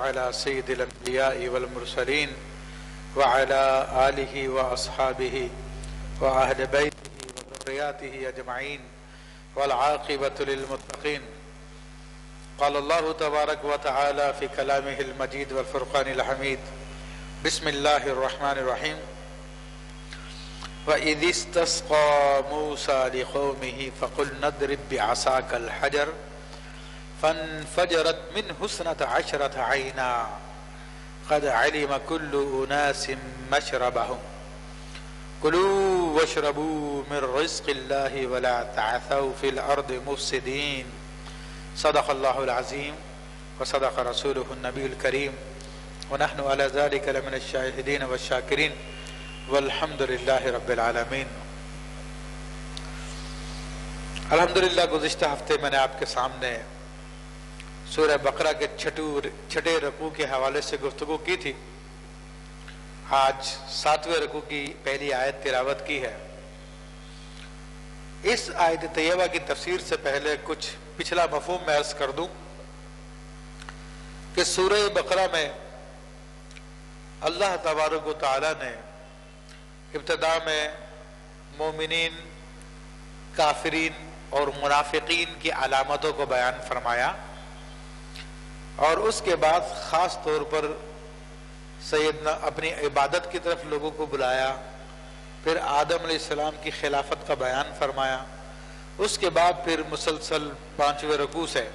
على سيد الأنبياء والمرسلين وعلى آله وأصحابه وأهل بيته وذرياته أجمعين والعاقبة للمتقين. قال الله تبارك وتعالى في كلامه المجيد والفرقان الحميد: بسم الله الرحمن الرحيم. وَإِذِ اسْتَسْقَى مُوسَى لِقَوْمِهِ فَقُلْنَا اضْرِبْ بِعَصَاكَ الْحَجَرَ فَانْفَجَرَتْ مِنْهُ اثْنَتَا عَشْرَةَ عَيْنًا قَدْ عَلِمَ كُلُّ أُنَاسٍ مَشْرَبَهُمْ كُلُوا وَاشْرَبُوا مِنْ رِزْقِ اللَّهِ وَلَا تَعْثَوْا فِي الْأَرْضِ مُفْسِدِينَ. صدق الله العظيم وصدق رسوله النبي الكريم ونحن على ذلك لمن الشاهدين والشاكرين والحمد للہ رب العالمین. الحمدللہ گزشتہ ہفتے میں نے آپ کے سامنے سورہ بقرہ کے چھٹے رکوع کے حوالے سے گفتگو کی تھی. آج 7ویں رکوع کی پہلی آیت تلاوت کی ہے. اس آیت طیبہ کی تفسیر سے پہلے کچھ پچھلا مفہوم میں عرض کر دوں کہ سورہ بقرہ میں اللہ تبارک و تعالی نے ابتدا میں مومنین، کافرین اور منافقین کی علامتوں کو بیان فرمایا، اور اس کے بعد خاص طور پر سیدنا اپنی عبادت کی طرف لوگوں کو بلایا. پھر آدم علیہ السلام کی خلافت کا بیان فرمایا. اس کے بعد پھر مسلسل 5ویں رکوع سے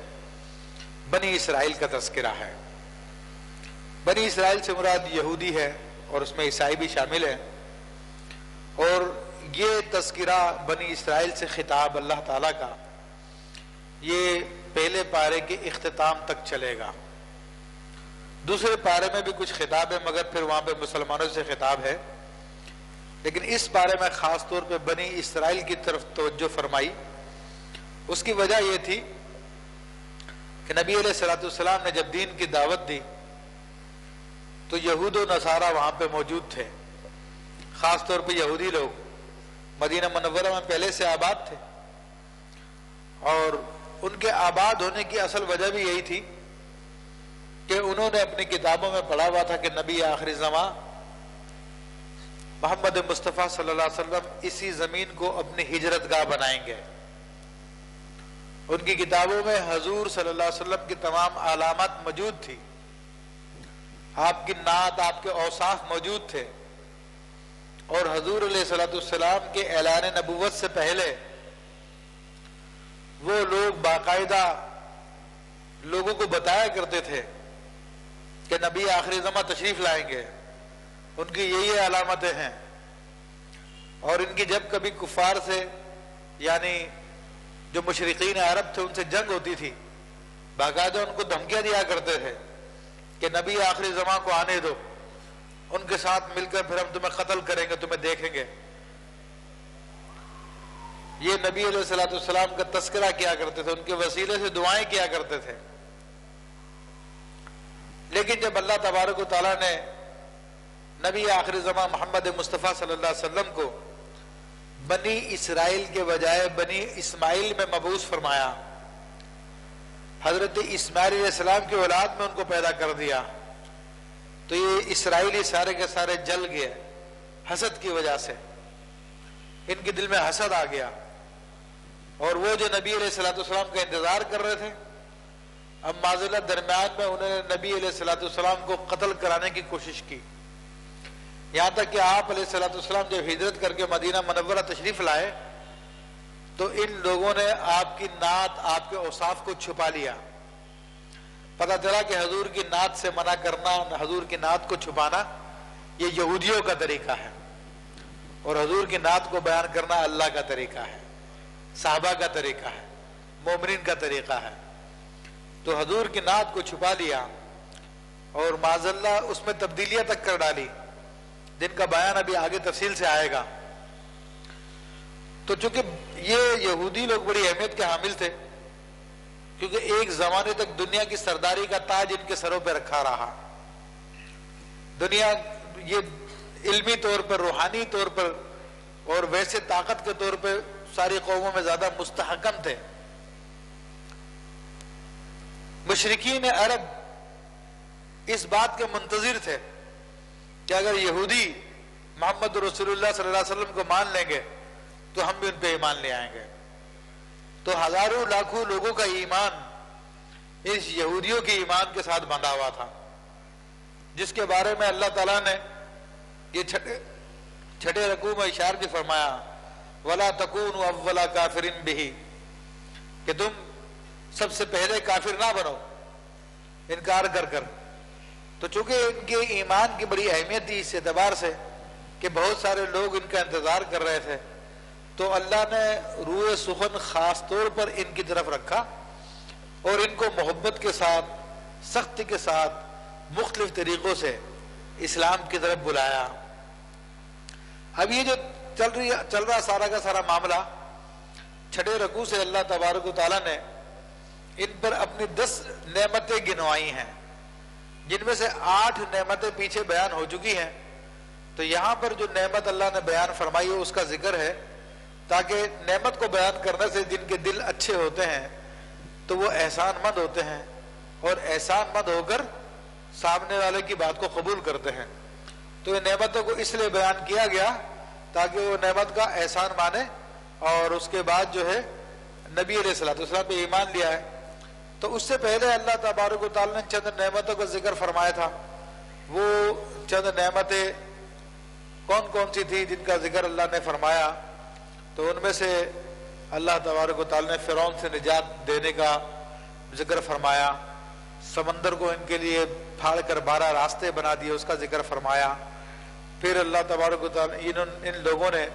بنی اسرائیل کا تذکرہ ہے. بنی اسرائیل سے مراد یہودی ہے اور اس میں عیسائی بھی شامل ہے، اور یہ تذکرہ بنی اسرائیل سے خطاب اللہ تعالیٰ کا یہ پہلے پارے کے اختتام تک چلے گا. دوسرے پارے میں بھی کچھ خطاب ہے مگر پھر وہاں پہ مسلمانوں سے خطاب ہے، لیکن اس پارے میں خاص طور پہ بنی اسرائیل کی طرف توجہ فرمائی. اس کی وجہ یہ تھی کہ نبی علیہ السلام نے جب دین کی دعوت دی تو یہود و نصارہ وہاں پہ موجود تھے. خاص طور پہ یہودی لوگ مدینہ منورہ میں پہلے سے آباد تھے، اور ان کے آباد ہونے کی اصل وجہ بھی یہی تھی کہ انہوں نے اپنی کتابوں میں پڑھا ہوا تھا کہ نبی آخری زمان محمد مصطفیٰ صلی اللہ علیہ وسلم اسی زمین کو اپنی ہجرت گاہ بنائیں گے. ان کی کتابوں میں حضور صلی اللہ علیہ وسلم کی تمام علامات موجود تھی، آپ کی نعت، آپ کے اوصاف موجود تھے، اور حضور علیہ السلام کے اعلان نبوت سے پہلے وہ لوگ باقاعدہ لوگوں کو بتایا کرتے تھے کہ نبی آخری زمان تشریف لائیں گے. ان کی یہی علامتیں ہیں، اور ان کی جب کبھی کفار سے یعنی جو مشرقین عرب تھے ان سے جنگ ہوتی تھی، باقاعدہ ان کو دھمکیاں دیا کرتے تھے کہ نبی آخری زمان کو آنے دو، ان کے ساتھ مل کر پھر ہم تمہیں قتل کریں گے، تمہیں دیکھیں گے. یہ نبی علیہ السلام کا تذکرہ کیا کرتے تھے، ان کے وسیلے سے دعائیں کیا کرتے تھے. لیکن جب اللہ تبارک و تعالیٰ نے نبی آخری زمان محمد مصطفیٰ صلی اللہ علیہ وسلم کو بنی اسرائیل کے بجائے بنی اسماعیل میں مبعوث فرمایا، حضرت اسماعیل علیہ السلام کی اولاد میں ان کو پیدا کر دیا، تو یہ اسرائیلی سارے کے سارے جل گئے حسد کی وجہ سے. ان کے دل میں حسد آ گیا، اور وہ جو نبی علیہ السلام کا انتظار کر رہے تھے، اب معذلہ درمیان میں انہوں نے نبی علیہ السلام کو قتل کرانے کی کوشش کی. یہاں تک کہ آپ علیہ السلام جب ہجرت کر کے مدینہ منورہ تشریف لائے تو ان لوگوں نے آپ کی نعت، آپ کے اوصاف کو چھپا لیا. پتہ چلا کہ حضور کی نعت سے منع کرنا، حضور کی نعت کو چھپانا یہ یہودیوں کا طریقہ ہے، اور حضور کی نعت کو بیان کرنا اللہ کا طریقہ ہے، صحابہ کا طریقہ ہے، مومنین کا طریقہ ہے. تو حضور کی نعت کو چھپا لیا اور معاذاللہ اس میں تبدیلیاں تک کر ڈالی، جن کا بیان ابھی آگے تفصیل سے آئے گا. تو چونکہ یہ یہودی لوگ بڑی اہمیت کے حامل تھے، کیونکہ ایک زمانے تک دنیا کی سرداری کا تاج ان کے سروں پہ رکھا رہا. دنیا یہ علمی طور پر، روحانی طور پر اور ویسے طاقت کے طور پہ ساری قوموں میں زیادہ مستحکم تھے. مشرکین عرب اس بات کے منتظر تھے کہ اگر یہودی محمد رسول اللہ صلی اللہ علیہ وسلم کو مان لیں گے تو ہم بھی ان پہ ایمان لے آئیں گے. تو ہزاروں لاکھوں لوگوں کا ایمان اس یہودیوں کے ایمان کے ساتھ بندھا ہوا تھا، جس کے بارے میں اللہ تعالیٰ نے یہ چھٹے رکوع میں اشارہ بھی فرمایا وَلَا تَكُونُوا أَوَّلَ كَافِرٍ بِهِ، کہ تم سب سے پہلے کافر نہ بنو انکار کر کر. تو چونکہ ان کے ایمان کی بڑی اہمیت تھی اس اعتبار سے کہ بہت سارے لوگ ان کا انتظار کر رہے تھے، تو اللہ نے روح سخن خاص طور پر ان کی طرف رکھا اور ان کو محبت کے ساتھ، سختی کے ساتھ، مختلف طریقوں سے اسلام کی طرف بلایا. اب یہ جو چل رہا سارا کا سارا معاملہ، چھٹے رکوع سے اللہ تبارک و تعالیٰ نے ان پر اپنی 10 نعمتیں گنوائی ہیں، جن میں سے 8 نعمتیں پیچھے بیان ہو چکی ہیں. تو یہاں پر جو نعمت اللہ نے بیان فرمائی ہے اس کا ذکر ہے، تاکہ نعمت کو بیان کرنے سے جن کے دل اچھے ہوتے ہیں تو وہ احسان مند ہوتے ہیں، اور احسان مند ہو کر سامنے والے کی بات کو قبول کرتے ہیں. تو یہ نعمتوں کو اس لیے بیان کیا گیا تاکہ وہ نعمت کا احسان مانے اور اس کے بعد جو ہے نبی علیہ السلام پہ ایمان لیا ہے. تو اس سے پہلے اللہ تبارک و تعالیٰ نے چند نعمتوں کا ذکر فرمایا تھا. وہ چند نعمتیں کون کون سی تھی جن کا ذکر اللہ نے فرمایا؟ تو ان میں سے اللہ تبارک و تعالیٰ نے فرعون سے نجات دینے کا ذکر فرمایا، سمندر کو ان کے لیے پھاڑ کر 12 راستے بنا دیے اس کا ذکر فرمایا. پھر اللہ تبارک و تعالیٰ ان لوگوں نے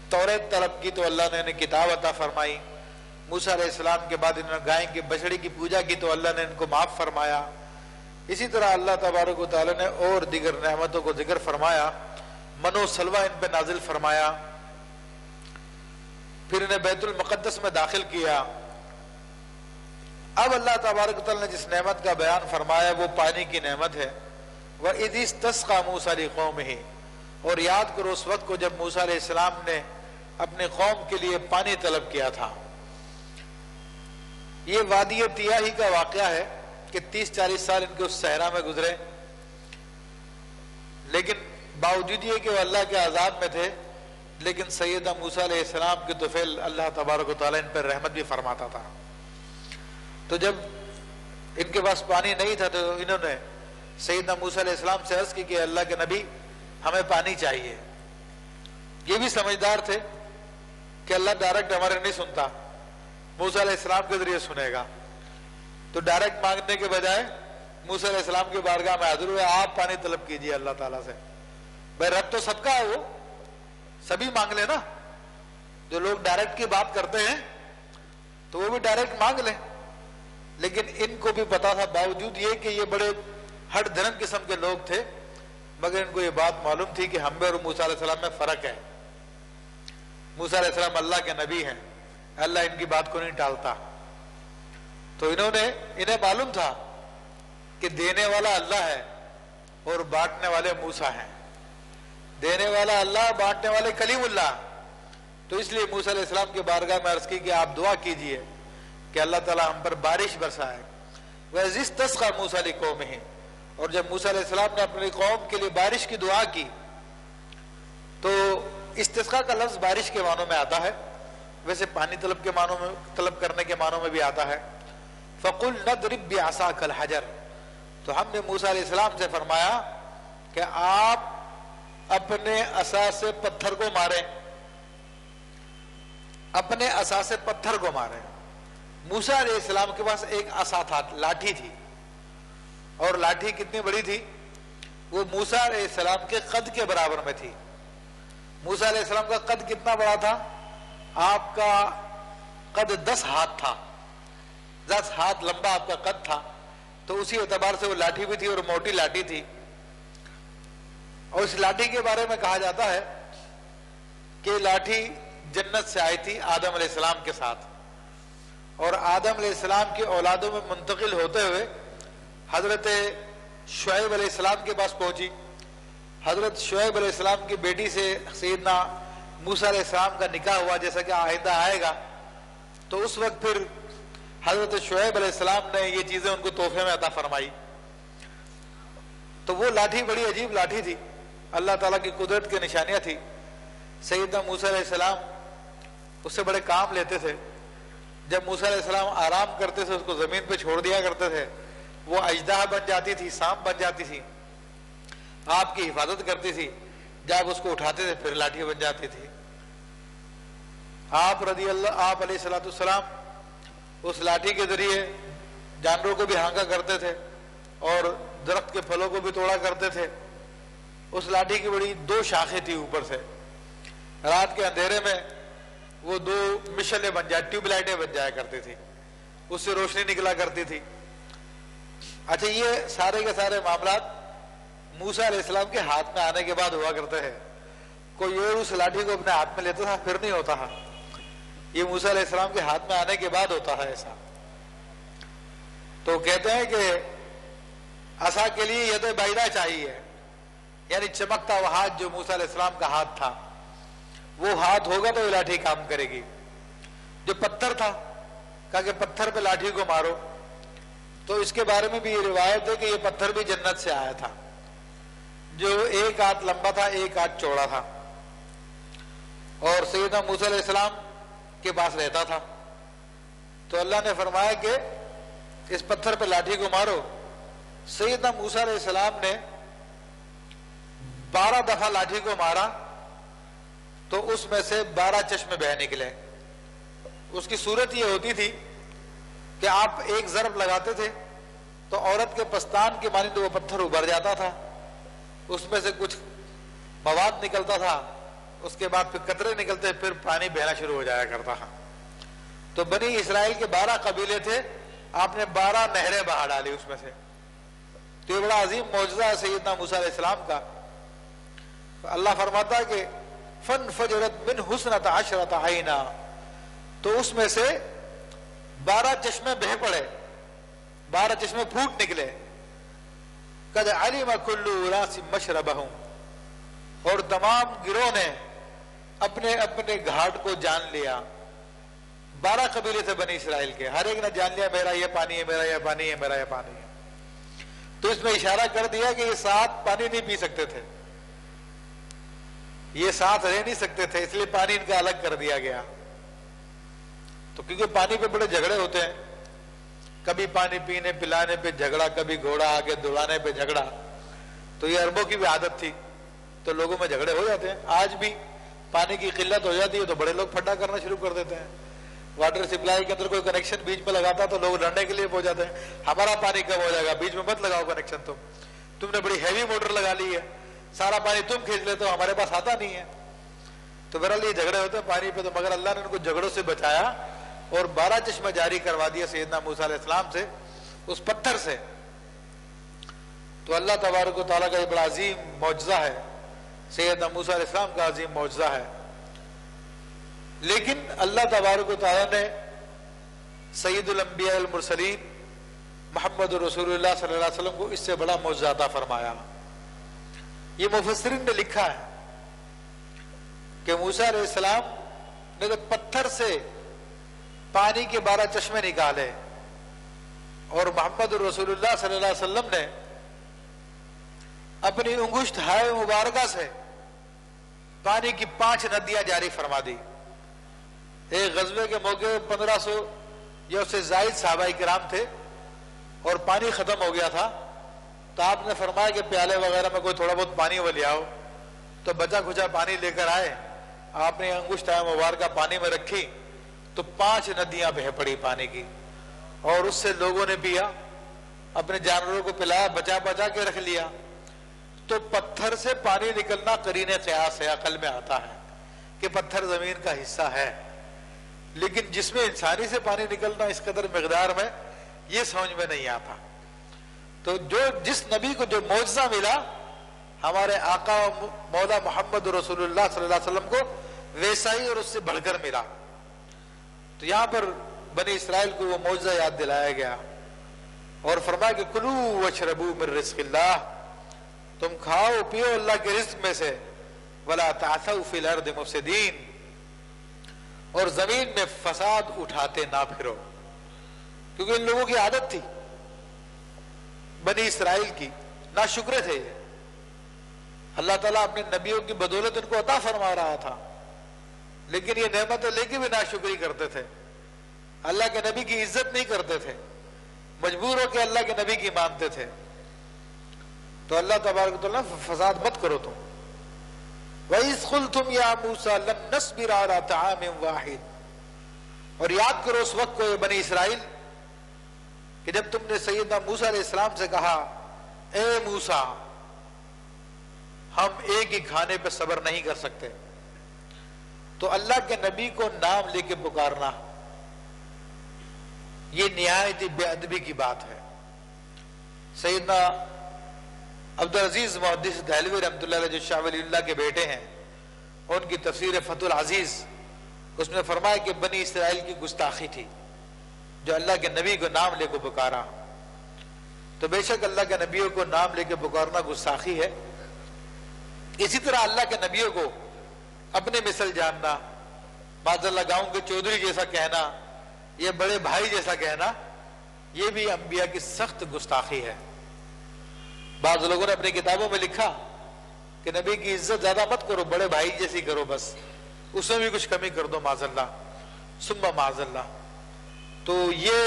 توریت طلب کی تو اللہ نے انہیں کتاب عطا فرمائی. موسیٰ علیہ السلام کے بعد انہوں نے گائے کی بچڑی کی پوجا کی تو اللہ نے ان کو معاف فرمایا. اسی طرح اللہ تبارک و تعالیٰ نے اور دیگر نعمتوں کو ذکر فرمایا، من و سلوہ ان پہ نازل فرمایا. پھر انہیں بیت المقدس میں داخل کیا. اب اللہ تبارک و تعالیٰ نے جس نعمت کا بیان فرمایا وہ پانی کی نعمت ہے. وَإِذِ اسْتَسْقَىٰ مُوسَىٰ لِقَوْمِهِ، اور یاد کرو اس وقت کو جب موسیٰ علیہ السلام نے اپنے قوم کے لیے پانی طلب کیا تھا. یہ وادی طیٰ ہی کا واقعہ ہے کہ 30-40 سال ان کے اس صحرا میں گزرے، لیکن باوجود یہ کہ وہ اللہ کے عذاب میں تھے، لیکن سیدنا موسیٰ علیہ السلام کے طفیل اللہ تبارک و تعالیٰ ان پر رحمت بھی فرماتا تھا. تو جب ان کے پاس پانی نہیں تھا تو انہوں نے سیدنا موسیٰ علیہ السلام سے عرض کی کہ اللہ کے نبی ہمیں پانی چاہیے. یہ بھی سمجھدار تھے کہ اللہ ڈائریکٹ ہمارے نہیں سنتا، موسیٰ علیہ السلام کے ذریعے سنے گا. تو ڈائریکٹ مانگنے کے بجائے موسیٰ علیہ السلام کی بارگاہ میں حاضر ہوئے، آپ پانی طلب کیجئے اللہ تعالیٰ سے. بھائی رب تو سب کا ہے، وہ سبھی مانگ لیں نا. جو لوگ ڈائریکٹ کی بات کرتے ہیں تو وہ بھی ڈائریکٹ مانگ لیں، لیکن ان کو بھی پتا تھا، باوجود یہ کہ یہ بڑے ہٹ دھرم قسم کے لوگ تھے، مگر ان کو یہ بات معلوم تھی کہ ہم میں اور موسیٰ علیہ السلام میں فرق ہے. موسیٰ علیہ السلام اللہ کے نبی ہیں، اللہ ان کی بات کو نہیں ٹالتا. تو انہیں معلوم تھا کہ دینے والا اللہ ہے اور بانٹنے والے موسیٰ ہیں. دینے والا اللہ، بانٹنے والے کلیم اللہ. تو اس لیے موسیٰ علیہ السلام کے بارگاہ میں عرض کی کہ آپ دعا کیجئے کہ اللہ تعالیٰ ہم پر بارش برسائے. وَإِذِ اسْتَسْقَىٰ مُوسَىٰ لِقَوْمِهِ، اور جب موسیٰ علیہ السلام نے اپنی قوم کے لیے بارش کی دعا کی تو استسقاء کا لفظ بارش کے معنوں میں آتا ہے، ویسے پانی طلب کے معنوں میں، طلب کرنے کے معنوں میں بھی آتا ہے. فَقُلْ نَضْرِبْ بِعَصَاكَ الْحَجَرَ، تو ہم نے موسیٰ علیہ السلام سے فرمایا کہ آپ اپنے عصا سے پتھر کو ماریں، اپنے عصا سے پتھر کو ماریں. موسیٰ علیہ السلام کے پاس ایک عصا تھا، لاٹھی تھی، اور لاٹھی کتنی بڑی تھی؟ وہ موسیٰ علیہ السلام کے قد کے برابر میں تھی. موسیٰ علیہ السلام کا قد کتنا بڑا تھا؟ آپ کا قد 10 ہاتھ تھا، 10 ہاتھ لمبا آپ کا قد تھا. تو اسی اعتبار سے وہ لاٹھی بھی تھی اور موٹی لاٹھی تھی. اور اس لاٹھی کے بارے میں کہا جاتا ہے کہ لاٹھی جنت سے آئی تھی آدم علیہ السلام کے ساتھ، اور آدم علیہ السلام کی اولادوں میں منتقل ہوتے ہوئے حضرت شعیب علیہ السلام کے پاس پہنچی. حضرت شعیب علیہ السلام کی بیٹی سے سیدنا موسیٰ علیہ السلام کا نکاح ہوا، جیسا کہ آئندہ آئے گا. تو اس وقت پھر حضرت شعیب علیہ السلام نے یہ چیزیں ان کو تحفے میں عطا فرمائی. تو وہ لاٹھی بڑی عجیب لاٹھی تھی، اللہ تعالیٰ کی قدرت کی نشانیاں تھی۔ سیدنا موسیٰ علیہ السلام اس سے بڑے کام لیتے تھے۔ جب موسیٰ علیہ السلام آرام کرتے تھے اس کو زمین پہ چھوڑ دیا کرتے تھے، وہ اژدہا بن جاتی تھی، سانپ بن جاتی تھی، آپ کی حفاظت کرتی تھی۔ جب اس کو اٹھاتے تھے پھر لاٹھی بن جاتی تھی۔ آپ علیہ السلام اس لاٹھی کے ذریعے جانوروں کو بھی ہانکا کرتے تھے اور درخت کے پھلوں کو بھی توڑا کرتے تھے۔ اس لاٹھی کی بڑی 2 شاخیں تھی اوپر سے، رات کے اندھیرے میں وہ 2 مشلیں بن جائے، ٹیوب لائٹیں بن جایا کرتی تھی، اس سے روشنی نکلا کرتی تھی۔ اچھا، یہ سارے کے سارے معاملات موسیٰ علیہ السلام کے ہاتھ میں آنے کے بعد ہوا کرتے ہیں۔ کوئی اور اس لاٹھی کو اپنے ہاتھ میں لیتا تھا پھر نہیں ہوتا تھا، یہ موسیٰ علیہ السلام کے ہاتھ میں آنے کے بعد ہوتا ہے ایسا۔ تو کہتے ہیں کہ عصا کے لیے ید بیضا چاہیے، یعنی چمکتا وہ ہاتھ جو موسیٰ علیہ السلام کا ہاتھ تھا، وہ ہاتھ ہوگا تو یہ لاٹھی کام کرے گی۔ جو پتھر تھا، کہا کہ پتھر پہ لاٹھی کو مارو، تو اس کے بارے میں بھی یہ روایت ہے کہ یہ پتھر بھی جنت سے آیا تھا، جو 1 ہاتھ لمبا تھا 1 ہاتھ چوڑا تھا، اور سیدنا موسیٰ علیہ السلام کے پاس رہتا تھا۔ تو اللہ نے فرمایا کہ اس پتھر پہ لاٹھی کو مارو۔ سیدنا موسیٰ علیہ السلام نے 12 دفعہ لاٹھی کو مارا تو اس میں سے 12 چشمے بہہ نکلے۔ اس کی صورت یہ ہوتی تھی کہ آپ ایک ضرب لگاتے تھے تو عورت کے پستان کے مانند وہ پتھر ابھر جاتا تھا، اس میں سے کچھ مواد نکلتا تھا، اس کے بعد پھر قطرے نکلتے، پھر پانی بہنا شروع ہو جایا کرتا تھا۔ تو بنی اسرائیل کے 12 قبیلے تھے، آپ نے 12 نہریں بہا ڈالی اس میں سے۔ تو یہ بڑا عظیم معجزہ ہے سیدنا موسیٰ علیہ السلام کا۔ اللہ فرماتا ہے کہ فَانْفَجَرَتْ مِنْ حُسْنَةَ عَشْرَةَ عَيْنًا، تو اس میں سے 12 چشمے بہہ پڑے، 12 چشمے پھوٹ نکلے۔ قَدْ عَلِمَ كُلُّ أُنَاسٍ مَشْرَبَهُمْ، اور تمام گروہ نے اپنے اپنے گھاٹ کو جان لیا۔ 12 قبیلے تھے بنی اسرائیل کے، ہر ایک نے جان لیا میرا یہ پانی ہے، میرا یہ پانی ہے، میرا یہ پانی ہے۔ تو اس میں اشارہ کر دیا کہ یہ 7 پانی نہیں پی سکتے تھے، یہ 7 رہ نہیں سکتے تھے، اس لیے پانی ان کا الگ کر دیا گیا۔ تو کیونکہ پانی پہ بڑے جھگڑے ہوتے ہیں، کبھی پانی پینے پلانے پہ جھگڑا، کبھی گھوڑا آگے دوڑانے پہ جھگڑا، تو یہ عربوں کی بھی عادت تھی، تو لوگوں میں جھگڑے ہو جاتے ہیں۔ آج بھی پانی کی قلت ہو جاتی ہے تو بڑے لوگ پھڈا کرنا شروع کر دیتے ہیں۔ واٹر سپلائی کے اندر کوئی کنیکشن بیچ میں لگاتا تو لوگ لڑنے کے لیے پہنچ جاتے ہیں، ہمارا پانی کم ہو جائے گا، بیچ میں مت لگاؤ کنیکشن، تم نے بڑی ہیوی موٹر لگا لی ہے، سارا پانی تم کھینچ لیتے ہو، ہمارے پاس آتا نہیں ہے۔ تو بہرحال یہ جھگڑے ہوتے ہیں پانی پہ، تو مگر اللہ نے ان کو جھگڑوں سے بچایا اور 12 چشمہ جاری کروا دیا سیدنا موسیٰ علیہ السلام سے، اس پتھر سے۔ تو اللہ تبارک و تعالیٰ کا یہ بڑا عظیم معجزہ ہے، سیدنا موسیٰ علیہ السلام کا عظیم معجزہ ہے۔ لیکن اللہ تبارک و تعالیٰ نے سید الانبیاء المرسلین محمد رسول اللہ صلی اللہ علیہ وسلم کو اس سے بڑا معجزہ عطا فرمایا۔ یہ مفسرین نے لکھا ہے کہ موسیٰ علیہ السلام نے جب پتھر سے پانی کے 12 چشمے نکالے اور محمد رسول اللہ صلی اللہ علیہ وسلم نے اپنی انگشت ہائے مبارکہ سے پانی کی 5 ندیاں جاری فرما دی۔ ایک غزوے کے موقع 1500 یا اس سے زائد صحابہ کرام تھے اور پانی ختم ہو گیا تھا، تو آپ نے فرمایا کہ پیالے وغیرہ میں کوئی تھوڑا بہت پانی وہ لے آؤ، تو بچا کھچا پانی لے کر آئے، آپ نے انگشت مبارکہ پانی میں رکھی تو 5 ندیاں بہہ پڑی پانی کی، اور اس سے لوگوں نے پیا، اپنے جانوروں کو پلایا، بچا بچا کے رکھ لیا۔ تو پتھر سے پانی نکلنا قرین قیاس ہے، عقل میں آتا ہے کہ پتھر زمین کا حصہ ہے، لیکن جس میں انسانی سے پانی نکلنا اس قدر مقدار میں، یہ سمجھ میں نہیں آتا۔ تو جس نبی کو جو معجزہ ملا ہمارے آقا مولا محمد رسول اللہ صلی اللہ علیہ وسلم کو، ویسا ہی اور اس سے بڑھ کر ملا۔ تو یہاں پر بنی اسرائیل کو وہ معجزہ یاد دلایا گیا اور فرمایا کہ کلوا واشربوا من رزق اللہ، تم کھاؤ پیو اللہ کے رزق میں سے، ولا تعثوا فی الارض مفسدین، اور زمین میں فساد اٹھاتے نہ پھرو۔ کیونکہ ان لوگوں کی عادت تھی بنی اسرائیل کی، ناشکرے تھے. اللہ تعالیٰ اپنے نبیوں کی بدولت ان کو عطا فرما رہا تھا، لیکن یہ نعمتیں لے کے بھی ناشکری کرتے تھے، اللہ کے نبی کی عزت نہیں کرتے تھے، مجبور ہو کے اللہ کے نبی کی مانتے تھے. تو اللہ تبارک و تعالیٰ فساد مت کرو تم. وَإِذْ قُلْتُمْ يَا مُوسَىٰ لَن نَّصْبِرَ عَلَىٰ طَعَامٍ وَاحِدٍ، اور یاد کرو اس وقت کو یہ بنی اسرائیل کہ جب تم نے سیدنا موسیٰ علیہ السلام سے کہا اے موسیٰ ہم ایک ہی کھانے پہ صبر نہیں کر سکتے. تو اللہ کے نبی کو نام لے کے پکارنا یہ نہایت بے ادبی کی بات ہے. سیدنا عبدالعزیز محدث دہلوی رحمۃ اللہ علیہ جو شاہ ولی اللہ کے بیٹے ہیں، ان کی تفسیر فتح العزیز اس میں فرمایا کہ بنی اسرائیل کی گستاخی تھی جو اللہ کے نبی کو نام لے کے پکارا. تو بے شک اللہ کے نبیوں کو نام لے کے پکارنا گستاخی ہے. اسی طرح اللہ کے نبیوں کو اپنے مثل جاننا، معاذ اللہ گاؤں کے چودھری جیسا کہنا، یہ بڑے بھائی جیسا کہنا، یہ بھی انبیاء کی سخت گستاخی ہے. بعض لوگوں نے اپنی کتابوں میں لکھا کہ نبی کی عزت زیادہ مت کرو، بڑے بھائی جیسی کرو، بس اس میں بھی کچھ کمی کر دو، معاذ اللہ ثم معاذ اللہ. تو یہ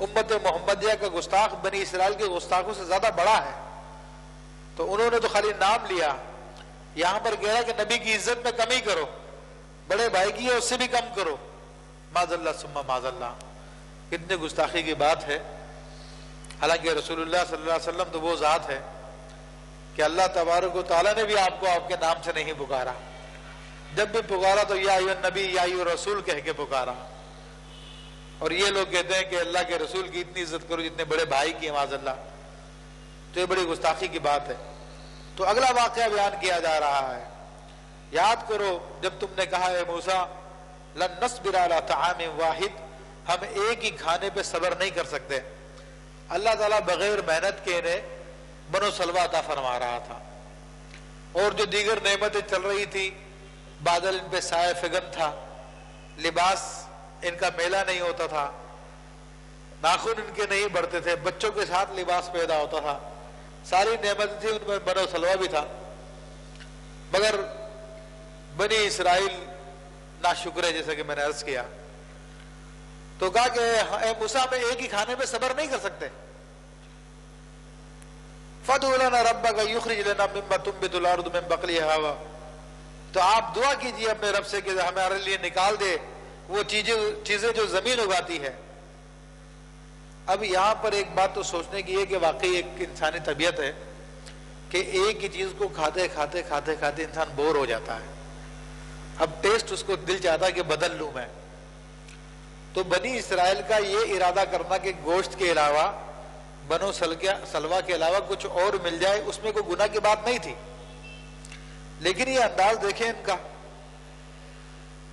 امت محمدیہ کا گستاخ بنی اسرائیل کے گستاخوں سے زیادہ بڑا ہے. تو انہوں نے تو خالی نام لیا، یہاں پر کہہ رہا کہ نبی کی عزت میں کمی کرو، بڑے بھائی کی ہے اس سے بھی کم کرو، معاذ اللہ ثم معاذ اللہ. کتنے گستاخی کی بات ہے. حالانکہ رسول اللہ صلی اللہ علیہ وسلم تو وہ ذات ہے کہ اللہ تبارک و تعالیٰ نے بھی آپ کو آپ کے نام سے نہیں پکارا. جب بھی پکارا تو یا ایھا النبی یا ایھا الرسول کہہ کے پکارا. اور یہ لوگ کہتے ہیں کہ اللہ کے رسول کی اتنی عزت کرو جتنے بڑے بھائی کی، معاذ اللہ. تو یہ بڑی گستاخی کی بات ہے. تو اگلا واقعہ بیان کیا جا رہا ہے. یاد کرو جب تم نے کہا اے موسیٰ لن نصبر علی طعام واحد، ہم ایک ہی کھانے پہ صبر نہیں کر سکتے. اللہ تعالیٰ بغیر محنت کے انہیں بنو سلوہ عطا فرما رہا تھا، اور جو دیگر نعمتیں چل رہی تھی، بادل ان پہ سایہ فگن تھا، لباس ان کا میلا نہیں ہوتا تھا، ناخن ان کے نہیں بڑھتے تھے، بچوں کے ساتھ لباس پیدا ہوتا تھا، ساری نعمتیں تھیں، ان میں بنو سلوہ بھی تھا. مگر بنی اسرائیل ناشکر ہے، جیسا کہ میں نے عرض کیا. تو کہا کہ اے موسیٰ میں ایک ہی کھانے پہ صبر نہیں کر سکتے. فَادْعُ لَنَا رَبَّكَ يُخْرِجْ لَنَا مِمَّا تُنبِتُ الْأَرْضُ مِن بَقْلِهَا، تو آپ دعا کیجئے اپنے رب سے کہ ہمارے لیے نکال دے وہ چیزیں جو زمین اگاتی ہے. اب یہاں پر ایک بات تو سوچنے کی ہے کہ واقعی ایک انسانی طبیعت ہے کہ ایک ہی چیز کو کھاتے کھاتے کھاتے کھاتے انسان بور ہو جاتا ہے. اب ٹیسٹ اس کو دل چاہتا ہے کہ بدل لوں میں. تو بنی اسرائیل کا یہ ارادہ کرنا کہ گوشت کے علاوہ بنو سلوہ کے علاوہ کچھ اور مل جائے، اس میں کوئی گناہ کی بات نہیں تھی. لیکن یہ انداز دیکھیں ان کا،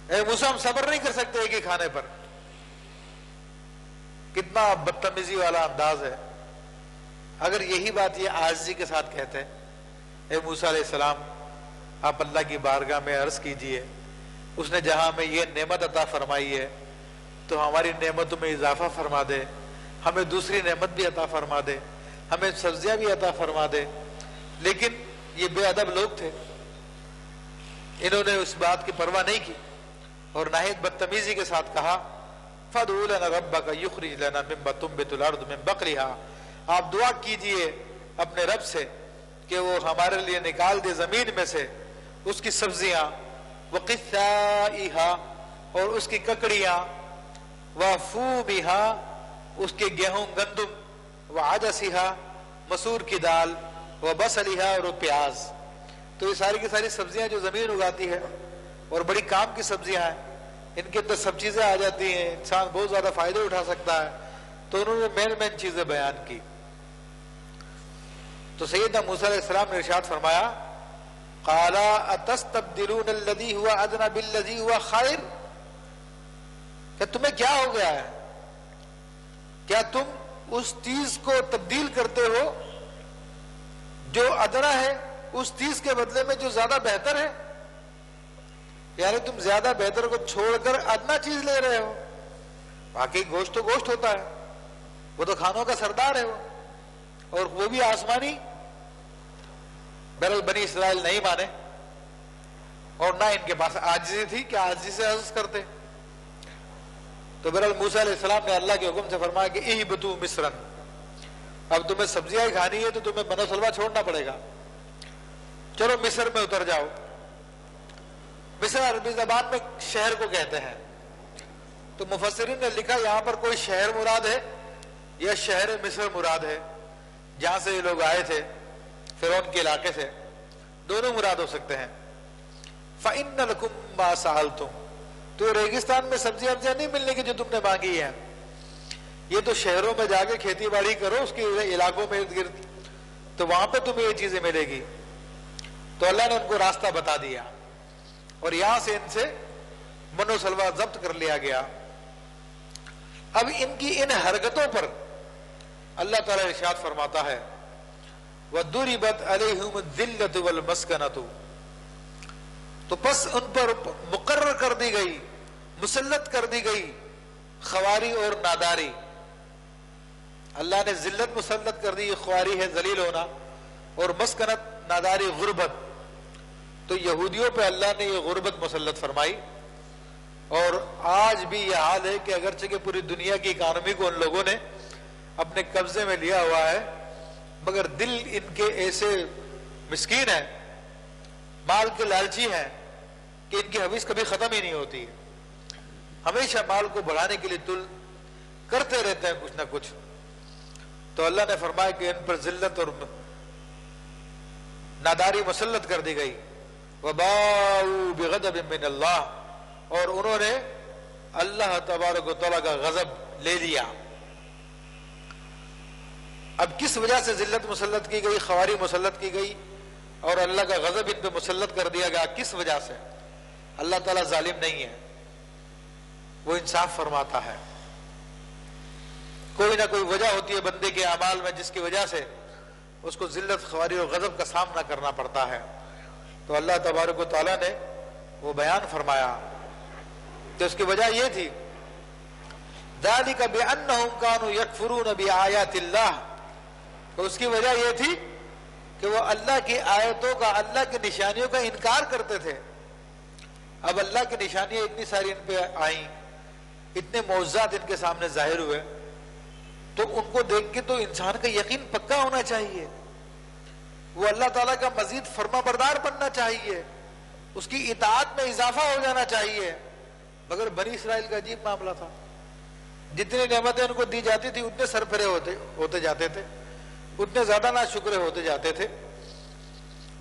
اے موسیٰ ہم صبر نہیں کر سکتے ایک ہی کھانے پر. کتنا بدتمیزی والا انداز ہے. اگر یہی بات یہ عاجزی کے ساتھ کہتے اے موسیٰ علیہ السلام آپ اللہ کی بارگاہ میں عرض کیجئے، اس نے جہاں ہمیں یہ نعمت عطا فرمائی ہے تو ہماری نعمتوں میں اضافہ فرما دے، ہمیں دوسری نعمت بھی عطا فرما دے، ہمیں سبزیاں بھی عطا فرما دے. لیکن یہ بے ادب لوگ تھے، انہوں نے اس بات کی پرواہ نہیں کی اور نہایت بدتمیزی کے ساتھ کہا فَادْعُ لَنَا رَبَّكَ يُخْرِجْ لَنَا مِمَّا تُنبِتُ الْأَرْضُ مِن بَقْلِهَا، آپ دعا کیجئے اپنے رب سے کہ وہ ہمارے لیے نکال دے زمین میں سے اس کی سبزیاں، وَقِثَّائِهَا اور اس کی ککڑیاں، وَفُومِهَا اس کے گیہوں گندم، وَعَدَسِهَا مسور کی دال، وَبَصَلِهَا اور پیاز. تو یہ ساری کی ساری سبزیاں جو زمین اگاتی ہے اور بڑی کام کی سبزیاں ہیں، ان کے اندر سب چیزیں آ جاتی ہیں، انسان بہت زیادہ فائدے اٹھا سکتا ہے. تو انہوں نے مین چیزیں بیان کی. تو سیدنا موسیٰ علیہ السلام نے ارشاد فرمایا قَالَ أَتَسْتَبْدِلُونَ الَّذِي هُوَ أَدْنَىٰ بِالَّذِي هُوَ خَيْرٌ، کہ تمہیں کیا ہو گیا ہے؟ کیا تم اس چیز کو تبدیل کرتے ہو جو ادنا ہے اس چیز کے بدلے میں جو زیادہ بہتر ہے؟ یعنی تم زیادہ بہتر کو چھوڑ کر ادنا چیز لے رہے ہو. واقعی گوشت تو گوشت ہوتا ہے، وہ تو کھانوں کا سردار ہے وہ، اور وہ بھی آسمانی. بہرحال بنی اسرائیل نہیں مانے اور نہ ان کے پاس عاجزی تھی کہ عاجزی سے عرض کرتے. تو بہرحال موسیٰ علیہ السلام نے اللہ کے حکم سے فرمایا کہ اہبطوا مصرا، اب تمہیں سبزیاں ہی کھانی ہے تو تمہیں بنو سلوا چھوڑنا پڑے گا، چلو مصر میں اتر جاؤ. مصر عربی زبان میں شہر کو کہتے ہیں. تو مفسرین نے لکھا یہاں پر کوئی شہر مراد ہے یا شہر مصر مراد ہے جہاں سے یہ لوگ آئے تھے فرعون کے علاقے سے، دونوں مراد ہو سکتے ہیں. فَإِنَّ لَكُمْ مَا سَأَلْتُمْ، تو ریگستان میں سبزیاں نہیں ملنے کی جو تم نے مانگی ہیں، یہ تو شہروں میں جا کے کھیتی باڑی کرو اس کے علاقوں میں ارد گرد، تو وہاں پہ تمہیں یہ چیزیں ملے گی. تو اللہ نے ان کو راستہ بتا دیا اور یہاں سے ان سے من و سلوا ضبط کر لیا گیا. اب ان کی ان حرکتوں پر اللہ تعالیٰ ارشاد فرماتا ہے وَضُرِبَتْ عَلَيْهِمُ الذِّلَّةُ وَالْمَسْكَنَةُ، تو پس ان پر مقرر کر دی گئی، مسلط کر دی گئی خواری اور ناداری. اللہ نے ذلت مسلط کر دی، خواری ہے ذلیل ہونا، اور مسکنت ناداری غربت. تو یہودیوں پہ اللہ نے یہ غربت مسلط فرمائی. اور آج بھی یہ حال ہے کہ اگرچہ کہ پوری دنیا کی اکانومی کو ان لوگوں نے اپنے قبضے میں لیا ہوا ہے، مگر دل ان کے ایسے مسکین ہیں، مال کے لالچی ہیں کہ ان کی حویث کبھی ختم ہی نہیں ہوتی ہے. ہمیشہ مال کو بڑھانے کے لیے تل کرتے رہتے ہیں کچھ نہ کچھ. تو اللہ نے فرمایا کہ ان پر ذلت اور ناداری مسلط کر دی گئی. وَبَاءُوا بِغَضَبٍ مِّنَ اللَّهِ، اور انہوں نے اللہ تبارک و تعالیٰ کا غضب لے لیا. اب کس وجہ سے ذلت مسلط کی گئی، خواری مسلط کی گئی اور اللہ کا غضب ان پہ مسلط کر دیا گیا؟ کس وجہ سے؟ اللہ تعالیٰ ظالم نہیں ہے، وہ انصاف فرماتا ہے. کوئی نہ کوئی وجہ ہوتی ہے بندے کے اعمال میں جس کی وجہ سے اس کو ذلت، خواری اور غضب کا سامنا کرنا پڑتا ہے. تو اللہ تبارک و تعالیٰ نے وہ بیان فرمایا کہ اس کی وجہ یہ تھی ذَلِكَ بِأَنَّهُمْ كَانُوا يَكْفُرُونَ بِآيَاتِ اللَّهِ، تو اس کی وجہ یہ تھی کہ وہ اللہ کی آیتوں کا، اللہ کی نشانیوں کا انکار کرتے تھے. اب اللہ کی نشانیاں اتنی ساری ان پہ آئیں، اتنے معجزات ان کے سامنے ظاہر ہوئے، تو ان کو دیکھ کے تو انسان کا یقین پکا ہونا چاہیے، وہ اللہ تعالیٰ کا مزید فرما بردار بننا چاہیے، اس کی اطاعت میں اضافہ ہو جانا چاہیے. مگر بنی اسرائیل کا عجیب معاملہ تھا، جتنی نعمتیں ان کو دی جاتی تھی اتنے سرفرے ہوتے جاتے تھے، اتنے زیادہ ناشکرے ہوتے جاتے تھے.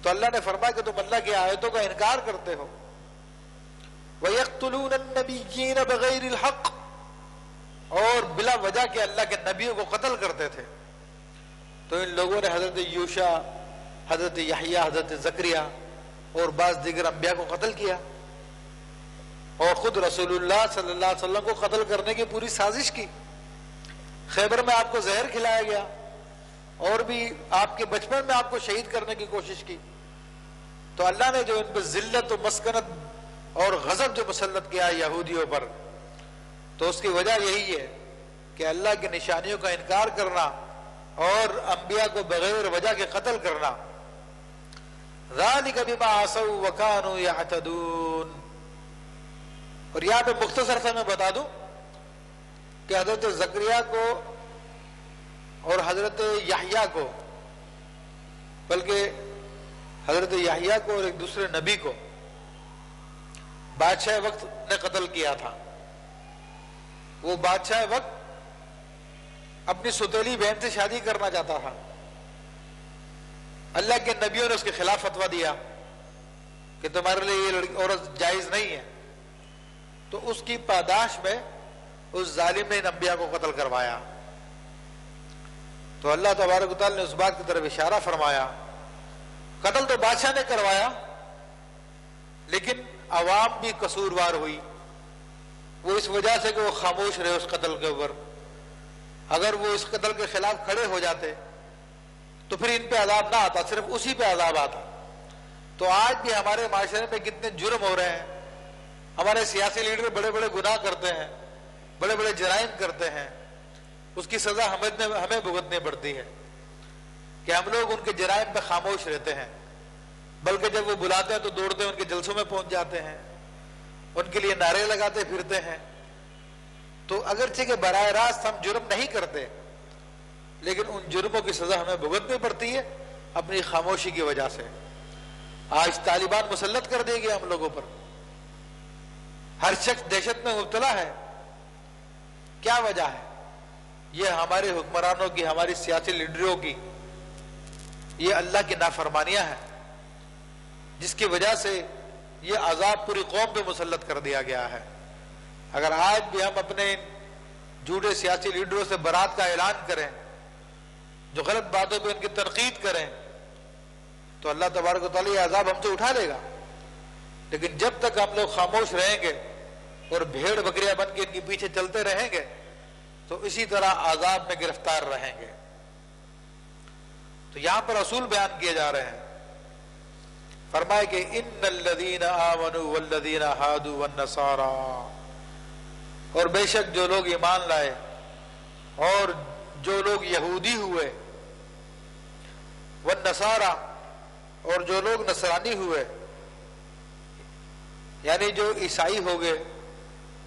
تو اللہ نے فرمایا کہ تم اللہ کی آیتوں کا انکار کرتے ہو. وَيَقْتُلُونَ النَّبِيِّينَ بِغَيْرِ الْحَقِّ، اور بلا وجہ کے اللہ کے نبیوں کو قتل کرتے تھے. تو ان لوگوں نے حضرت یوشع، حضرت یحییٰ، حضرت زکریا اور بعض دیگر انبیاء کو قتل کیا، اور خود رسول اللہ صلی اللہ علیہ وسلم کو قتل کرنے کی پوری سازش کی. خیبر میں آپ کو زہر کھلایا گیا، اور بھی آپ کے بچپن میں آپ کو شہید کرنے کی کوشش کی. تو اللہ نے جو ان پر ذلت و مسکنت اور غضب جو مسلط کیا یہودیوں پر، تو اس کی وجہ یہی ہے کہ اللہ کی نشانیوں کا انکار کرنا اور انبیاء کو بغیر وجہ کے قتل کرنا. ذَلِكَ بِمَا عَصَوْا وَكَانُوا يَعْتَدُونَ. اور یہاں پہ مختصر سے میں بتا دوں کہ حضرت زکریا کو اور حضرت یحییٰ کو، بلکہ حضرت یحییٰ کو اور ایک دوسرے نبی کو بادشاہ وقت نے قتل کیا تھا. وہ بادشاہ وقت اپنی ستیلی بہن سے شادی کرنا چاہتا تھا. اللہ کے نبیوں نے اس کے خلاف فتویٰ دیا کہ تمہارے لیے یہ عورت جائز نہیں ہے. تو اس کی پاداش میں اس ظالم نے انبیاء کو قتل کروایا. تو اللہ تبارک و تعالیٰ نے اس بات کی طرف اشارہ فرمایا، قتل تو بادشاہ نے کروایا لیکن عوام بھی قصوروار ہوئی. وہ اس وجہ سے کہ وہ خاموش رہے اس قتل کے اوپر. اگر وہ اس قتل کے خلاف کھڑے ہو جاتے تو پھر ان پہ عذاب نہ آتا، صرف اسی پہ عذاب آتا. تو آج بھی ہمارے معاشرے میں کتنے جرم ہو رہے ہیں. ہمارے سیاسی لیڈر بڑے بڑے گناہ کرتے ہیں، بڑے بڑے جرائم کرتے ہیں، اس کی سزا ہمیں بھگتنی پڑتی ہے. کہ ہم لوگ ان کے جرائم پہ خاموش رہتے ہیں، بلکہ جب وہ بلاتے ہیں تو دوڑتے ہیں، ان کے جلسوں میں پہنچ جاتے ہیں، ان کے لیے نعرے لگاتے پھرتے ہیں۔ تو اگرچہ کہ براہ راست ہم جرم نہیں کرتے، لیکن ان جرموں کی سزا ہمیں بھگتنی پڑتی ہے اپنی خاموشی کی وجہ سے۔ آج طالبان مسلط کر دے گی ہم لوگوں پر، ہر شخص دہشت میں مبتلا ہے۔ کیا وجہ ہے؟ یہ ہمارے حکمرانوں کی، ہماری سیاسی لیڈروں کی یہ اللہ کی نافرمانیاں ہیں، جس کی وجہ سے یہ عذاب پوری قوم پہ مسلط کر دیا گیا ہے۔ اگر آج بھی ہم اپنے جھوٹے سیاسی لیڈروں سے برات کا اعلان کریں، جو غلط باتوں پہ ان کی تنقید کریں، تو اللہ تبارک و تعالیٰ یہ عذاب ہم سے اٹھا لے گا۔ لیکن جب تک ہم لوگ خاموش رہیں گے اور بھیڑ بکریاں بن کے ان کے پیچھے چلتے رہیں گے تو اسی طرح عذاب میں گرفتار رہیں گے۔ تو یہاں پر اصول بیان کیے جا رہے ہیں، فرمائے کہ ان الذین آمنوا والذین ہادوا والنصارى، اور بے شک جو لوگ ایمان لائے اور جو لوگ یہودی ہوئے، والنصارى، اور جو لوگ نصرانی ہوئے یعنی جو عیسائی ہو گئے،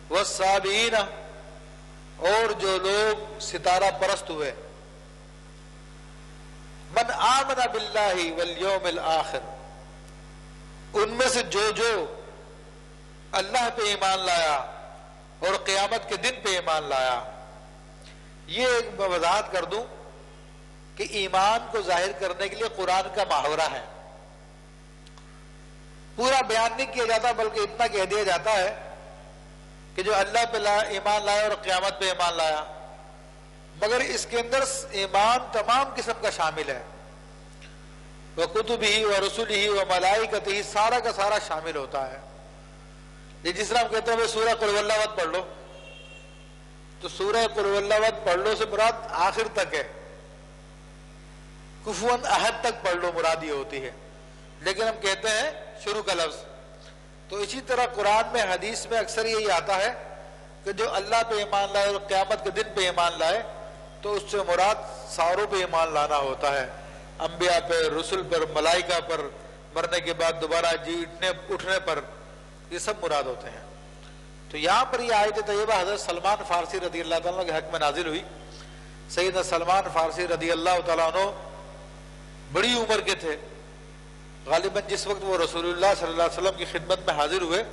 والصابئین، اور جو لوگ ستارہ پرست ہوئے، من آمن باللہ والیوم الآخر، ان میں سے جو اللہ پہ ایمان لایا اور قیامت کے دن پہ ایمان لایا۔ یہ ایک وضاحت کر دوں کہ ایمان کو ظاہر کرنے کے لیے قرآن کا محاورہ ہے، پورا بیان نہیں کیا جاتا، بلکہ اتنا کہہ دیا جاتا ہے کہ جو اللہ پہ ایمان لایا اور قیامت پہ ایمان لایا، مگر اس کے اندر ایمان تمام قسم کا شامل ہے، وَكُتُبِهِ وَرُسُلِهِ وَمَلَائِكَتِهِ، سارا کا سارا شامل ہوتا ہے۔ یہ جس طرح ہم کہتے ہیں سورہ قل هو اللہ احد پڑھ لو، تو سورہ قل هو اللہ احد پڑھ لو سے مراد آخر تک ہے، کفواً احد تک پڑھ لو مراد یہ ہوتی ہے، لیکن ہم کہتے ہیں شروع کا لفظ۔ تو اسی طرح قرآن میں، حدیث میں اکثر یہی آتا ہے کہ جو اللہ پہ ایمان لائے اور قیامت کے دن پہ ایمان لائے، تو اس سے مراد ساروں پہ ایمان لانا ہوتا ہے، انبیاء پہ، رسل پر، ملائکہ پر، مرنے کے بعد دوبارہ جی اٹھنے پر، یہ سب مراد ہوتے ہیں۔ تو یہاں پر یہ آیت طیبہ حضرت سلمان فارسی رضی اللہ تعالیٰ عنہ کے حق میں نازل ہوئی۔ سیدنا سلمان فارسی رضی اللہ تعالیٰ عنہ بڑی عمر کے تھے، غالباً جس وقت وہ رسول اللہ صلی اللہ علیہ وسلم کی خدمت میں حاضر ہوئے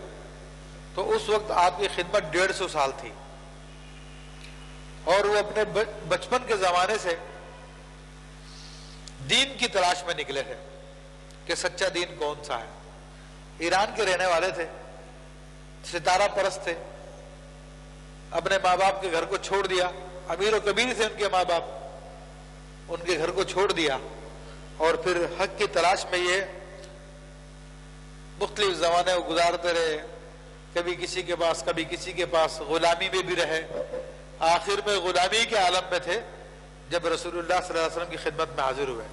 تو اس وقت آپ کی خدمت 150 سال تھی، اور وہ اپنے بچپن کے زمانے سے دین کی تلاش میں نکلے تھے کہ سچا دین کون سا ہے۔ ایران کے رہنے والے تھے، ستارہ پرست تھے، اپنے ماں باپ کے گھر کو چھوڑ دیا، امیر و کبیر تھے ان کے ماں باپ، ان کے گھر کو چھوڑ دیا، اور پھر حق کی تلاش میں یہ مختلف زمانے کو گزارتے رہے، کبھی کسی کے پاس کبھی کسی کے پاس، غلامی میں بھی رہے، آخر میں غلامی کے عالم میں تھے جب رسول اللہ صلی اللہ علیہ وسلم کی خدمت میں حاضر ہوئے۔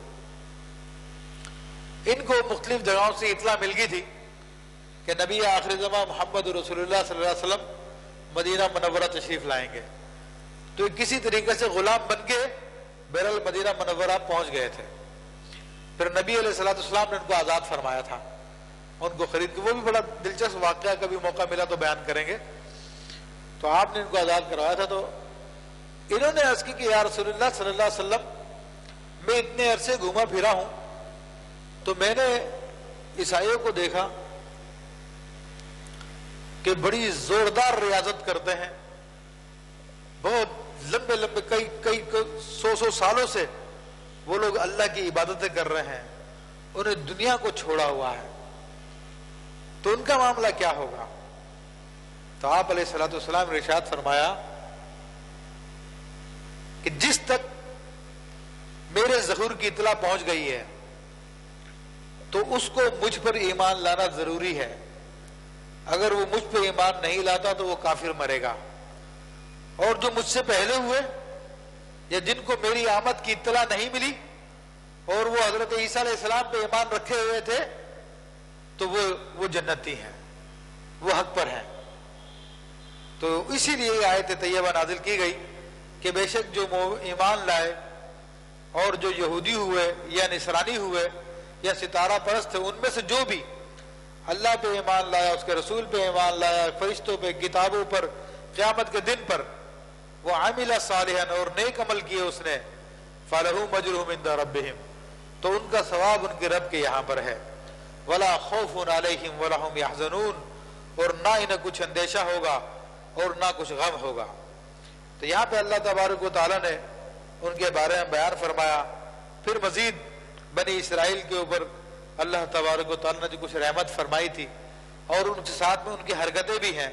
ان کو مختلف جگہوں سے اطلاع مل گئی تھی کہ نبی آخر زمان محمد رسول اللہ صلی اللہ علیہ وسلم مدینہ منورہ تشریف لائیں گے، تو کسی طریقے سے غلام بن کے بہرحال مدینہ منورہ پہنچ گئے تھے۔ پھر نبی علیہ السلام نے ان کو آزاد فرمایا تھا، ان کو خرید کے، وہ بھی بڑا دلچسپ واقعہ، کبھی موقع ملا تو بیان کریں گے۔ تو آپ نے ان کو آزاد کروایا تھا، تو انہوں نے عرض کی کہ یا رسول اللہ صلی اللہ علیہ وسلم، میں اتنے عرصے گھوما پھرا ہوں تو میں نے عیسائیوں کو دیکھا کہ بڑی زوردار ریاضت کرتے ہیں، بہت لمبے لمبے کئی سو سالوں سے وہ لوگ اللہ کی عبادتیں کر رہے ہیں، انہیں دنیا کو چھوڑا ہوا ہے، تو ان کا معاملہ کیا ہوگا؟ تو آپ علیہ الصلوۃ والسلام نے ارشاد فرمایا کہ جس تک میرے ظہور کی اطلاع پہنچ گئی ہے تو اس کو مجھ پر ایمان لانا ضروری ہے، اگر وہ مجھ پہ ایمان نہیں لاتا تو وہ کافر مرے گا، اور جو مجھ سے پہلے ہوئے یا جن کو میری آمد کی اطلاع نہیں ملی اور وہ حضرت عیسیٰ علیہ السلام پہ ایمان رکھے ہوئے تھے، تو وہ جنتی ہیں، وہ حق پر ہیں۔ تو اسی لیے یہ آیت طیبہ نازل کی گئی کہ بے شک جو ایمان لائے اور جو یہودی ہوئے یا نصرانی ہوئے یا ستارہ پرست تھے، ان میں سے جو بھی اللہ پہ ایمان لایا، اس کے رسول پہ ایمان لایا، فرشتوں پہ، کتابوں پر، قیامت کے دن پر، وہ عامل صالحا اور نیک عمل کیے اس نے، فَلَهُمْ أَجْرُهُمْ عِنْدَ رَبِّهِمْ تو ان کا ثواب ان کے رب کے یہاں پر ہے، وَلَا خَوْفٌ عَلَيْهِمْ وَلَا هُمْ يَحْزَنُونَ اور نہ انہیں کچھ اندیشہ ہوگا اور نہ کچھ غم ہوگا۔ تو یہاں پہ اللہ تبارک و تعالیٰ نے ان کے بارے میں بیان فرمایا، پھر مزید بنی اسرائیل کے اوپر اللہ تبارک و تعالیٰ نے جو کچھ رحمت فرمائی تھی اور ان کے ساتھ میں ان کی حرکتیں بھی ہیں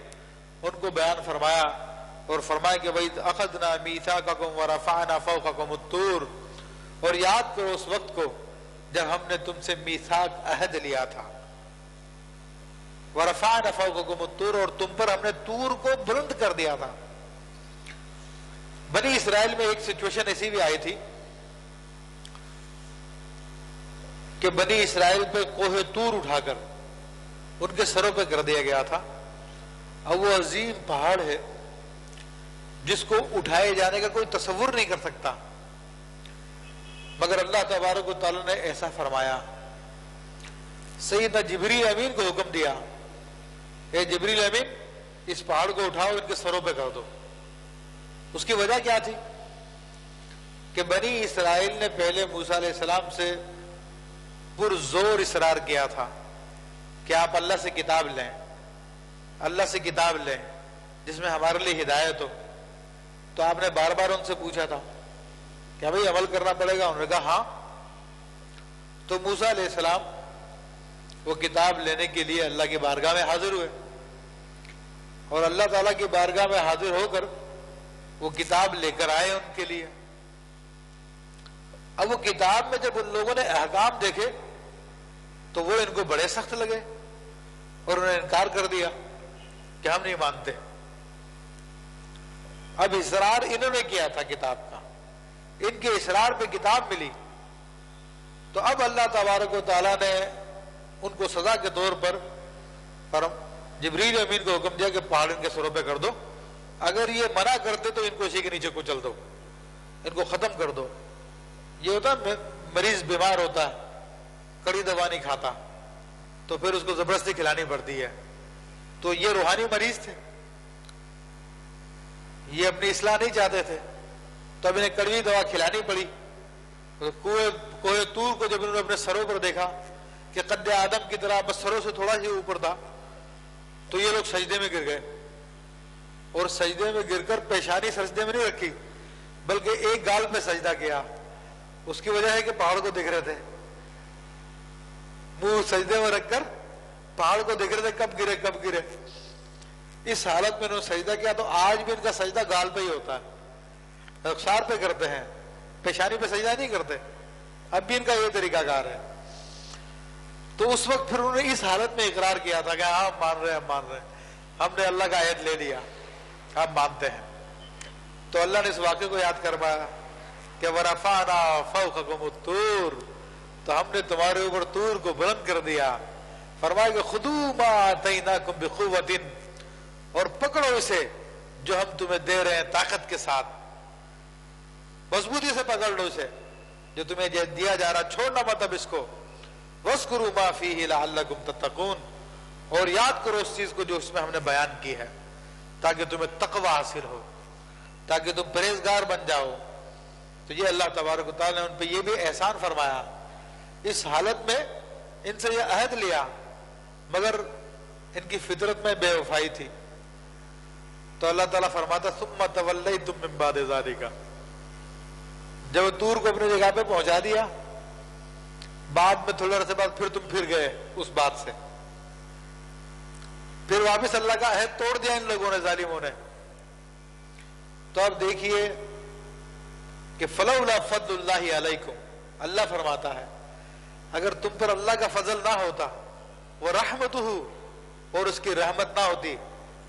ان کو بیان فرمایا، اور فرمایا کہ وَإِذْ أَخَذْنَا مِيثَاقَكُمْ وَرَفَعْنَا فَوْقَكُمُ الطُّورَ اور یاد کرو اس وقت کو جب ہم نے تم سے میثاق عہد لیا تھا، وَرَفَعْنَا فَوْقَكُمُ الطُّورَ اور تم پر ہم نے طور کو بلند کر دیا تھا۔ بنی اسرائیل میں ایک سچویشن ایسی بھی آئی تھی کہ بنی اسرائیل پہ کوہ طور اٹھا کر ان کے سروں پہ کر دیا گیا تھا، اور وہ عظیم پہاڑ ہے جس کو اٹھائے جانے کا کوئی تصور نہیں کر سکتا، مگر اللہ تبارک و تعالیٰ نے ایسا فرمایا، سیدنا جبریل امین کو حکم دیا، اے جبریل امین اس پہاڑ کو اٹھاؤ، ان کے سروں پہ کر دو۔ اس کی وجہ کیا تھی کہ بنی اسرائیل نے پہلے موسیٰ علیہ السلام سے پرزور اصرار کیا تھا کہ آپ اللہ سے کتاب لیں، اللہ سے کتاب لیں جس میں ہمارے لیے ہدایت ہو۔ تو آپ نے بار بار ان سے پوچھا تھا کیا بھئی عمل کرنا پڑے گا؟ انہوں نے کہا ہاں۔ تو موسیٰ علیہ السلام وہ کتاب لینے کے لیے اللہ کی بارگاہ میں حاضر ہوئے، اور اللہ تعالیٰ کی بارگاہ میں حاضر ہو کر وہ کتاب لے کر آئے ان کے لیے۔ اب وہ کتاب میں جب ان لوگوں نے احکام دیکھے تو وہ ان کو بڑے سخت لگے اور انہوں نے انکار کر دیا کہ ہم نہیں مانتے۔ اب اصرار انہوں نے کیا تھا کتاب کا، ان کے اصرار پہ کتاب ملی، تو اب اللہ تبارک و تعالیٰ نے ان کو سزا کے طور پر جبریل امین کو حکم دیا کہ پہاڑ ان کے سروں پہ کر دو، اگر یہ منع کرتے تو ان کو اسی کے نیچے کچل دو، ان کو ختم کر دو۔ یہ ہوتا ہے مریض بیمار ہوتا ہے، کڑی دوا نہیں کھاتا تو پھر اس کو زبردستی کھلانی پڑتی ہے، تو یہ روحانی مریض تھے، یہ اپنی اصلاح نہیں چاہتے تھے، تو اب انہیں کڑوی دوا کھلانی پڑی۔ کوہ طور کو جب انہوں نے اپنے سروں پر دیکھا کہ قد آدم کی طرح بس سروں سے تھوڑا ہی اوپر تھا، تو یہ لوگ سجدے میں گر گئے، اور سجدے میں گر کر پیشانی سجدے میں نہیں رکھی بلکہ ایک گال پہ سجدہ کیا۔ اس کی وجہ ہے کہ پہاڑ کو دیکھ رہے تھے، منہ سجدے میں رکھ کر پہاڑ کو دیکھ رہے تھے کب گرے کب گرے۔ اس حالت میں انہوں نے سجدہ کیا، تو آج بھی ان کا سجدہ گال پہ ہی ہوتا ہے، رخسار پہ کرتے ہیں، پیشانی پہ سجدہ نہیں کرتے، اب بھی ان کا یہ طریقہ کار ہے۔ تو اس وقت پھر انہوں نے اس حالت میں اقرار کیا تھا کہ ہاں ہم مان رہے ہیں، ہم مان رہے ہیں، ہم نے اللہ کا عہد لے لیا، ہم مانتے ہیں۔ تو اللہ نے اس واقعے کو یاد کروایا کہ وَرَفَعْنَا فَوْقَكُمُ الطُّورَ تو ہم نے تمہارے اوپر طور کو بلند کر دیا، فرمایا کہ خُذُوا مَا آتَيْنَاكُمْ بِقُوَّةٍ اور پکڑو اسے جو ہم تمہیں دے رہے ہیں طاقت کے ساتھ، مضبوطی سے پکڑ لو اسے جو تمہیں دیا جا رہا، چھوڑنا مت اب اس کو۔ وَاذْكُرُوا مَا فِيهِ لَعَلَّكُمْ تَتَّقُونَ اور یاد کرو اس چیز کو جو اس میں ہم نے بیان کی ہے تاکہ تمہیں تقوی حاصل ہو، تاکہ تم پرہیزگار بن جاؤ۔ تو یہ اللہ تبارک و تعالیٰ نے ان پہ یہ بھی احسان فرمایا، اس حالت میں ان سے یہ عہد لیا مگر ان کی فطرت میں بے وفائی تھی، تو اللہ تعالیٰ فرماتا ثُمَّ تَوَلَّيْتُم مِّن بَعْدِ ذَلِكَ جب طور کو اپنی جگہ پہ پہنچا دیا، بعد میں تھوڑے عرصے بعد پھر تم پھر گئے اس بات سے، پھر واپس اللہ کا عہد توڑ دیا ان لوگوں نے، ظالموں نے۔ تو اب دیکھیے کہ فَلَوْلَا فَضْلُ اللَّهِ عَلَيْكُمْ اللہ فرماتا ہے اگر تم پر اللہ کا فضل نہ ہوتا، وَرَحْمَتُهُ اور اس کی رحمت نہ ہوتی،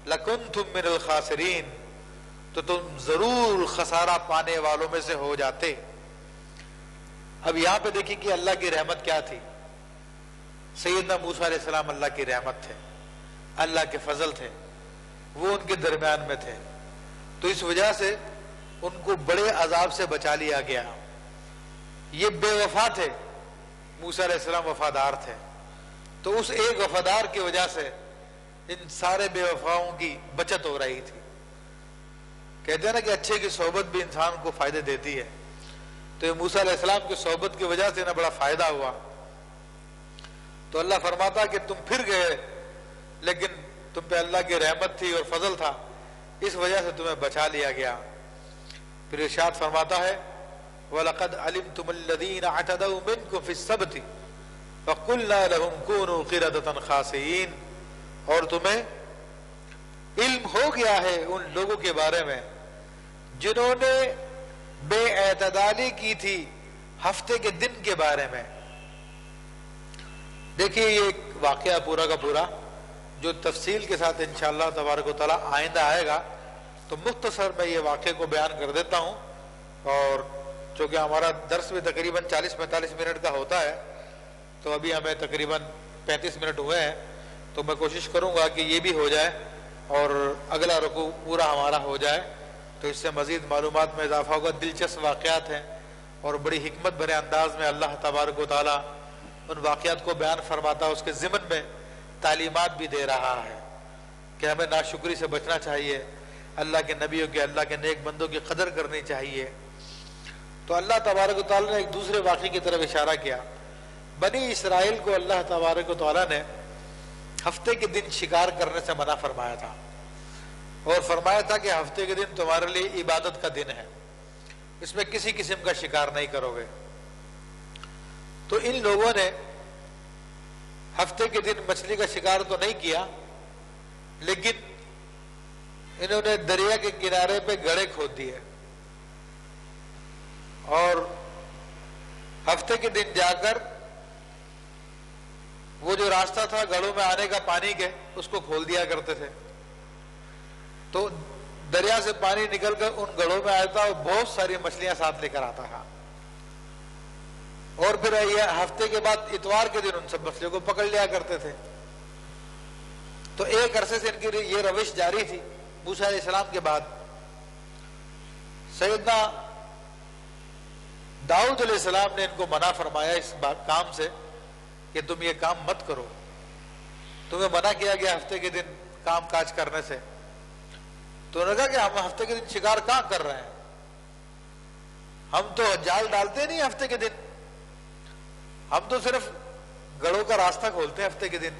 لَكُنْتُم مِّنَ الْخَاسِرِينَ تو تم ضرور خسارہ پانے والوں میں سے ہو جاتے۔ اب یہاں پہ دیکھیں کہ اللہ کی رحمت کیا تھی، سیدنا موسیٰ علیہ السلام اللہ کی رحمت تھے، اللہ کے فضل تھے، وہ ان کے درمیان میں تھے، تو اس وجہ سے ان کو بڑے عذاب سے بچا لیا گیا۔ یہ بے وفا تھے، موسیٰ علیہ السلام وفادار تھے، تو اس ایک وفادار کی وجہ سے ان سارے بے وفاؤں کی بچت ہو رہی تھی۔ کہتے ہیں نا کہ اچھے کی صحبت بھی انسان کو فائدے دیتی ہے، تو یہ موسیٰ علیہ السلام کی صحبت کی وجہ سے انہیں بڑا فائدہ ہوا۔ تو اللہ فرماتا کہ تم پھر گئے، لیکن تم پہ اللہ کی رحمت تھی اور فضل تھا، اس وجہ سے تمہیں بچا لیا گیا۔ پھر ارشاد فرماتا ہے وَلَقَدْ عَلِمْتُمُ الَّذِينَ اعْتَدَوْا مِنْكُمْ فِي السَّبْتِ فَقُلْنَا لَهُمْ كُونُوا قِرَدَةً خَاسِئِينَ، اور تمہیں علم ہو گیا ہے ان لوگوں کے بارے میں جنہوں نے بے اعتدالی کی تھی ہفتے کے دن کے بارے میں۔ دیکھیے یہ ایک واقعہ پورا کا پورا جو تفصیل کے ساتھ انشاءاللہ تبارک و تعالی آئندہ آئے گا، تو مختصر میں یہ واقعے کو بیان کر دیتا ہوں، اور چونکہ ہمارا درس بھی تقریباً 40-45 منٹ کا ہوتا ہے، تو ابھی ہمیں تقریباً 35 منٹ ہوئے ہیں، تو میں کوشش کروں گا کہ یہ بھی ہو جائے اور اگلا رکوع پورا ہمارا ہو جائے، تو اس سے مزید معلومات میں اضافہ ہوگا۔ دلچسپ واقعات ہیں اور بڑی حکمت بھرے انداز میں اللہ تبارک و تعالی ان واقعات کو بیان فرماتا ہے، اس کے ضمن میں تعلیمات بھی دے رہا ہے کہ ہمیں ناشکری سے بچنا چاہیے، اللہ کے نبیوں کے، اللہ کے نیک بندوں کی قدر کرنی چاہیے۔ تو اللہ تبارک و تعالی نے ایک دوسرے واقعے کی طرف اشارہ کیا۔ بنی اسرائیل کو اللہ تبارک و تعالی نے ہفتے کے دن شکار کرنے سے منع فرمایا تھا، اور فرمایا تھا کہ ہفتے کے دن تمہارے لیے عبادت کا دن ہے، اس میں کسی قسم کا شکار نہیں کرو گے۔ تو ان لوگوں نے ہفتے کے دن مچھلی کا شکار تو نہیں کیا، لیکن انہوں نے دریا کے کنارے پہ گڑھے کھود دیے، اور ہفتے کے دن جا کر وہ جو راستہ تھا گڑھوں میں آنے کا پانی کے، اس کو کھول دیا کرتے تھے، تو دریا سے پانی نکل کر ان گڑھوں میں آتا اور بہت ساری مچھلیاں ساتھ لے کر آتا تھا، اور پھر یہ ہفتے کے بعد اتوار کے دن ان سب مچھلیوں کو پکڑ لیا کرتے تھے۔ تو ایک عرصے سے ان کی یہ روش جاری تھی۔ موسیٰ علیہ السلام کے بعد سیدنا داؤد علیہ السلام نے ان کو منع فرمایا اس کام سے کہ تم یہ کام مت کرو، تمہیں منع کیا گیا ہفتے کے دن کام کاج کرنے سے۔ تو انہوں نے کہا کہ ہم ہفتے کے دن شکار کہاں کر رہے ہیں، ہم تو جال ڈالتے نہیں ہفتے کے دن، ہم تو صرف گڑھوں کا راستہ کھولتے ہیں ہفتے کے دن۔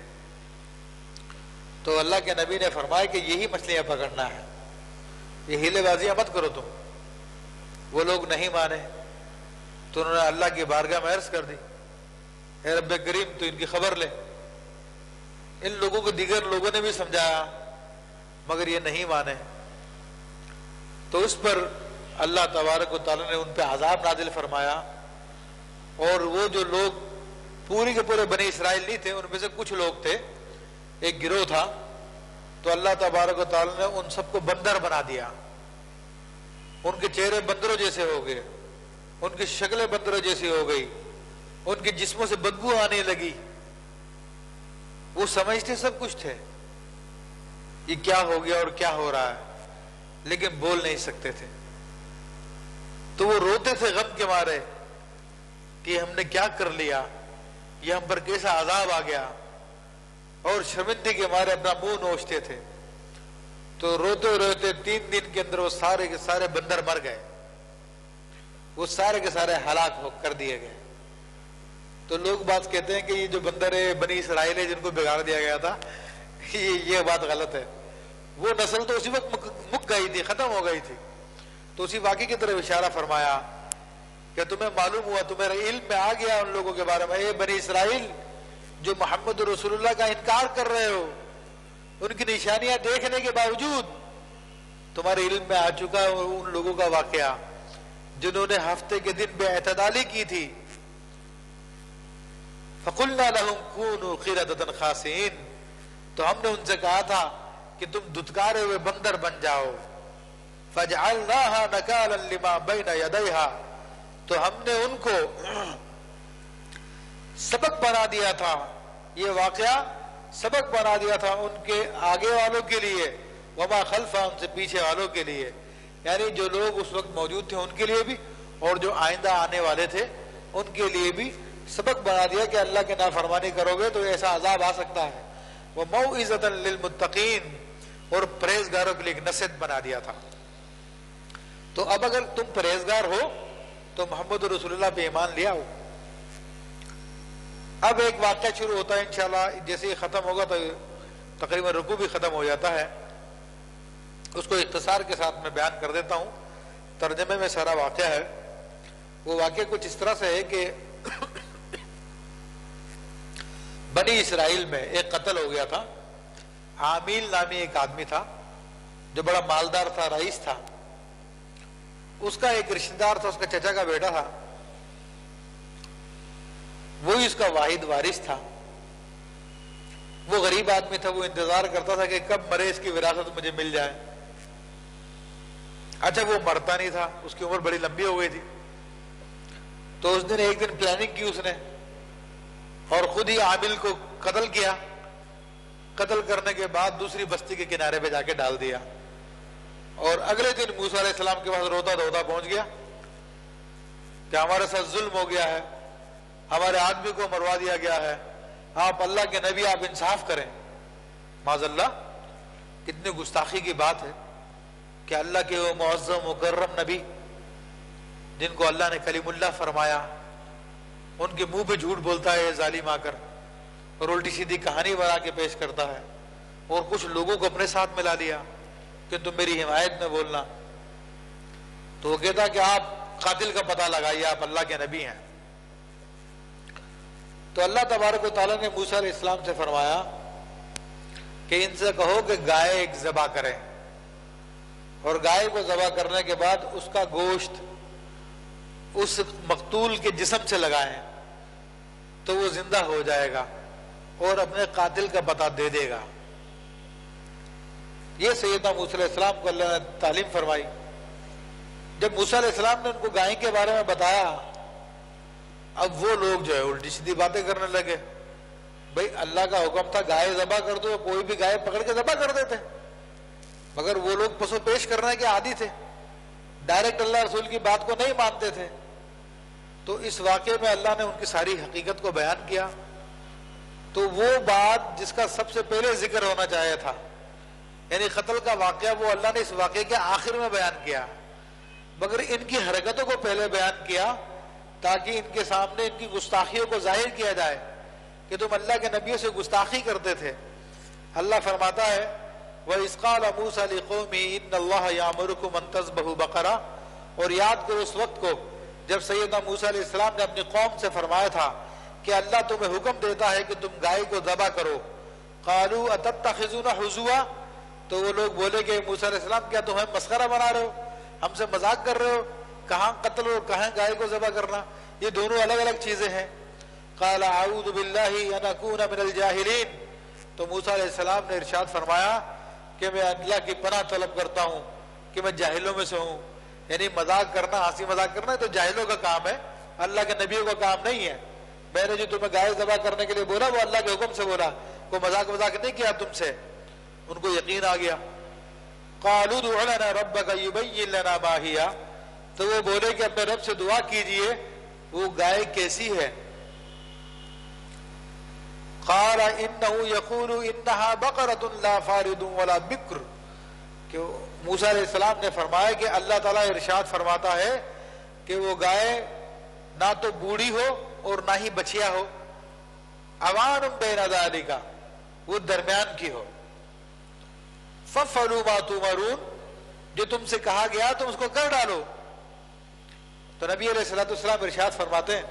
تو اللہ کے نبی نے فرمایا کہ یہی مچھلیاں پکڑنا ہے، یہ ہیلے بازیاں مت کرو تم۔ وہ لوگ نہیں مانے، تو انہوں نے اللہ کی بارگاہ میں عرض کر دی، اے رب کریم تو ان کی خبر لے۔ ان لوگوں کو دیگر لوگوں نے بھی سمجھایا مگر یہ نہیں مانے، تو اس پر اللہ تبارک و تعالی نے ان پہ عذاب نازل فرمایا، اور وہ جو لوگ پوری کے پورے بنی اسرائیل نہیں تھے، ان میں سے کچھ لوگ تھے، ایک گروہ تھا، تو اللہ تبارک و تعالی نے ان سب کو بندر بنا دیا، ان کے چہرے بندروں جیسے ہو گئے، ان کی شکلیں بندروں جیسی ہو گئی، ان کے جسموں سے بدبو آنے لگی۔ وہ سمجھتے سب کچھ تھے یہ کیا ہو گیا اور کیا ہو رہا ہے، لیکن بول نہیں سکتے تھے۔ تو وہ روتے تھے غم کے مارے کہ ہم نے کیا کر لیا، یہ ہم پر کیسا عذاب آ گیا، اور شرمندگی کے مارے اپنا منہ نوچتے تھے۔ تو روتے روتے 3 دن کے اندر وہ سارے کے سارے بندر مر گئے، وہ سارے کے سارے ہلاک ہو کر دیے گئے۔ تو لوگ بات کہتے ہیں کہ یہ جو بندر ہے بنی اسرائیل ہے جن کو بگاڑ دیا گیا تھا، یہ بات غلط ہے، وہ نسل تو اسی وقت مک گئی تھی، ختم ہو گئی تھی۔ تو اسی واقعے کی طرف اشارہ فرمایا کہ تمہیں معلوم ہوا، تمہارے علم میں آ گیا ان لوگوں کے بارے میں، اے بنی اسرائیل جو محمد رسول اللہ کا انکار کر رہے ہو، ان کی نشانیاں دیکھنے کے باوجود تمہارے علم میں آ چکا ہے ان لوگوں کا واقعہ جنہوں نے ہفتے کے دن بے اعتدالی کی تھی۔ فَقُلْنَا لَهُمْ كُونُوا قِرَدَةً خَاسِئِينَ، تو ہم نے ان سے کہا تھا کہ تم دھتکارے ہوئے بندر بن جاؤ۔ فَجْعَلْنَاهَا نَكَالًا لِمَا بَيْنَ يَدَيْهَا، تو ہم نے ان کو سبق بنا دیا تھا، یہ واقعہ سبق بنا دیا تھا ان کے آگے والوں کے لیے، وما خلفہ، ان سے پیچھے والوں کے لیے، یعنی جو لوگ اس وقت موجود تھے ان کے لیے بھی، اور جو آئندہ آنے والے تھے ان کے لیے بھی سبق بنا دیا کہ اللہ کے نافرمانی کرو گے تو ایسا عذاب آ سکتا ہے. وَمَوْعِظَةً لِّلْمُتَّقِينَ اور پرہیزگاروں کے لیے ایک نصیحت بنا دیا تھا. تو اب اگر تم پرہیزگار ہو تو محمد رسول اللہ پہ ایمان لیا ہو. اب ایک واقعہ شروع ہوتا ہے انشاءاللہ. جیسے ہی ختم ہوگا تو تقریباً رکوع بھی ختم ہو جاتا ہے. اس کو اختصار کے ساتھ میں بیان کر دیتا ہوں. ترجمے میں سارا واقعہ ہے. وہ واقعہ کچھ اس طرح سے ہے کہ بنی اسرائیل میں ایک قتل ہو گیا تھا. عامیل نامی ایک آدمی تھا جو بڑا مالدار تھا، رئیس تھا. اس کا ایک رشتہ دار تھا، اس کا چچا کا بیٹا تھا، وہی اس کا واحد وارث تھا. وہ غریب آدمی تھا، وہ انتظار کرتا تھا کہ کب مرے اس کی وراثت مجھے مل جائے. اچھا وہ مرتا نہیں تھا، اس کی عمر بڑی لمبی ہو گئی تھی. تو اس دن ایک دن پلاننگ کی اس نے اور خود ہی عامل کو قتل کیا. قتل کرنے کے بعد دوسری بستی کے کنارے پہ جا کے ڈال دیا. اور اگلے دن موسیٰ علیہ السلام کے پاس روتا دھوتا پہنچ گیا کہ ہمارے ساتھ ظلم ہو گیا ہے، ہمارے آدمی کو مروا دیا گیا ہے، آپ اللہ کے نبی آپ انصاف کریں. معاذ اللہ، کتنی گستاخی کی بات ہے کہ اللہ کے وہ معظم مکرم نبی جن کو اللہ نے کلیم اللہ فرمایا، ان کے منہ پہ جھوٹ بولتا ہے یہ ظالم آ کر، اور الٹی سیدھی کہانی بنا کے پیش کرتا ہے. اور کچھ لوگوں کو اپنے ساتھ ملا لیا کہ تم میری حمایت میں بولنا. تو وہ کہتا کہ آپ قاتل کا پتہ لگائیے، آپ اللہ کے نبی ہیں. تو اللہ تبارک و تعالیٰ نے موسیٰ علیہ السلام سے فرمایا کہ ان سے کہو کہ گائے ایک ذبح کریں، اور گائے کو ذبح کرنے کے بعد اس کا گوشت اس مقتول کے جسم سے لگائیں تو وہ زندہ ہو جائے گا اور اپنے قاتل کا پتہ دے دے گا. یہ سیدنا موسیٰ علیہ السلام کو اللہ نے تعلیم فرمائی. جب موسیٰ علیہ السلام نے ان کو گائے کے بارے میں بتایا، اب وہ لوگ جو ہے الٹی سیدھی باتیں کرنے لگے. بھئی اللہ کا حکم تھا گائے ذبح کر دو، کوئی بھی گائے پکڑ کے ذبح کر دیتے، مگر وہ لوگ پس و پیش کرنے کے عادی تھے، ڈائریکٹ اللہ رسول کی بات کو نہیں مانتے تھے. تو اس واقعے میں اللہ نے ان کی ساری حقیقت کو بیان کیا. تو وہ بات جس کا سب سے پہلے ذکر ہونا چاہیے تھا، یعنی قتل کا واقعہ، وہ اللہ نے اس واقعے کے آخر میں بیان کیا، مگر ان کی حرکتوں کو پہلے بیان کیا تاکہ ان کے سامنے ان کی گستاخیوں کو ظاہر کیا جائے کہ تم اللہ کے نبیوں سے گستاخی کرتے تھے. اللہ فرماتا ہے وَإِذْ قَالَ مُوسَىٰ لِقَوْمِهِ إِنَّ اللَّهَ يَأْمُرُكُمْ أَن تَذْبَحُوا بَقَرَةً. اور یاد کرو اس وقت کو جب سیدنا موسیٰ علیہ السلام نے اپنی قوم سے فرمایا تھا کہ اللہ تمہیں حکم دیتا ہے کہ تم گائے کو ذبح کرو. قَالُوا أَتَتَّخِذُونَ حُزُوًا. تو وہ لوگ بولے کہ موسیٰ علیہ السلام کیا تم ہمیں مسخرہ بنا رہے ہو، ہم سے مذاق کر رہے ہو؟ کہاں قتل اور کہاں گائے کو ذبح کرنا، یہ دونوں الگ الگ چیزیں ہیں. قَالَ أَعُوذُ بِاللَّهِ أَنْ أَكُونَ مِنَ الْجَاهِلِينَ. تو موسیٰ علیہ السلام نے ارشاد فرمایا کہ میں اللہ کی پناہ طلب کرتا ہوں کہ میں جاہلوں میں سے ہوں. یعنی مذاق کرنا، ہنسی مذاق کرنا تو جاہلوں کا کام ہے، اللہ کے نبیوں کا کام نہیں ہے. میں نے جو تمہیں گائے ذبح کرنے کے لیے بولا وہ اللہ کے حکم سے بولا، کوئی مذاق نہیں کیا تم سے. ان کو یقین آ گیا. قَالُوا ادْعُ لَنَا رَبَّكَ يُبَيِّن لَنَا مَا هِيَ. تو وہ بولے کہ اپنے رب سے دعا کیجئے وہ گائے کیسی ہے. قَالَ إِنَّهُ يَقُولُ إِنَّهَا بَقَرَةٌ لَا فَارِضٌ وَلَا بِكْرٌ. کہ موسیٰ علیہ السلام نے فرمایا کہ اللہ تعالیٰ ارشاد فرماتا ہے کہ وہ گائے نہ تو بوڑھی ہو اور نہ ہی بچیا ہو، عوان بین ذالک، وہ درمیان کی ہو. فَفْعَلُوا مَا تُؤْمَرُونَ. جو تم سے کہا گیا تم اس کو کر ڈالو. تو نبی علیہ الصلوۃ والسلام ارشاد فرماتے ہیں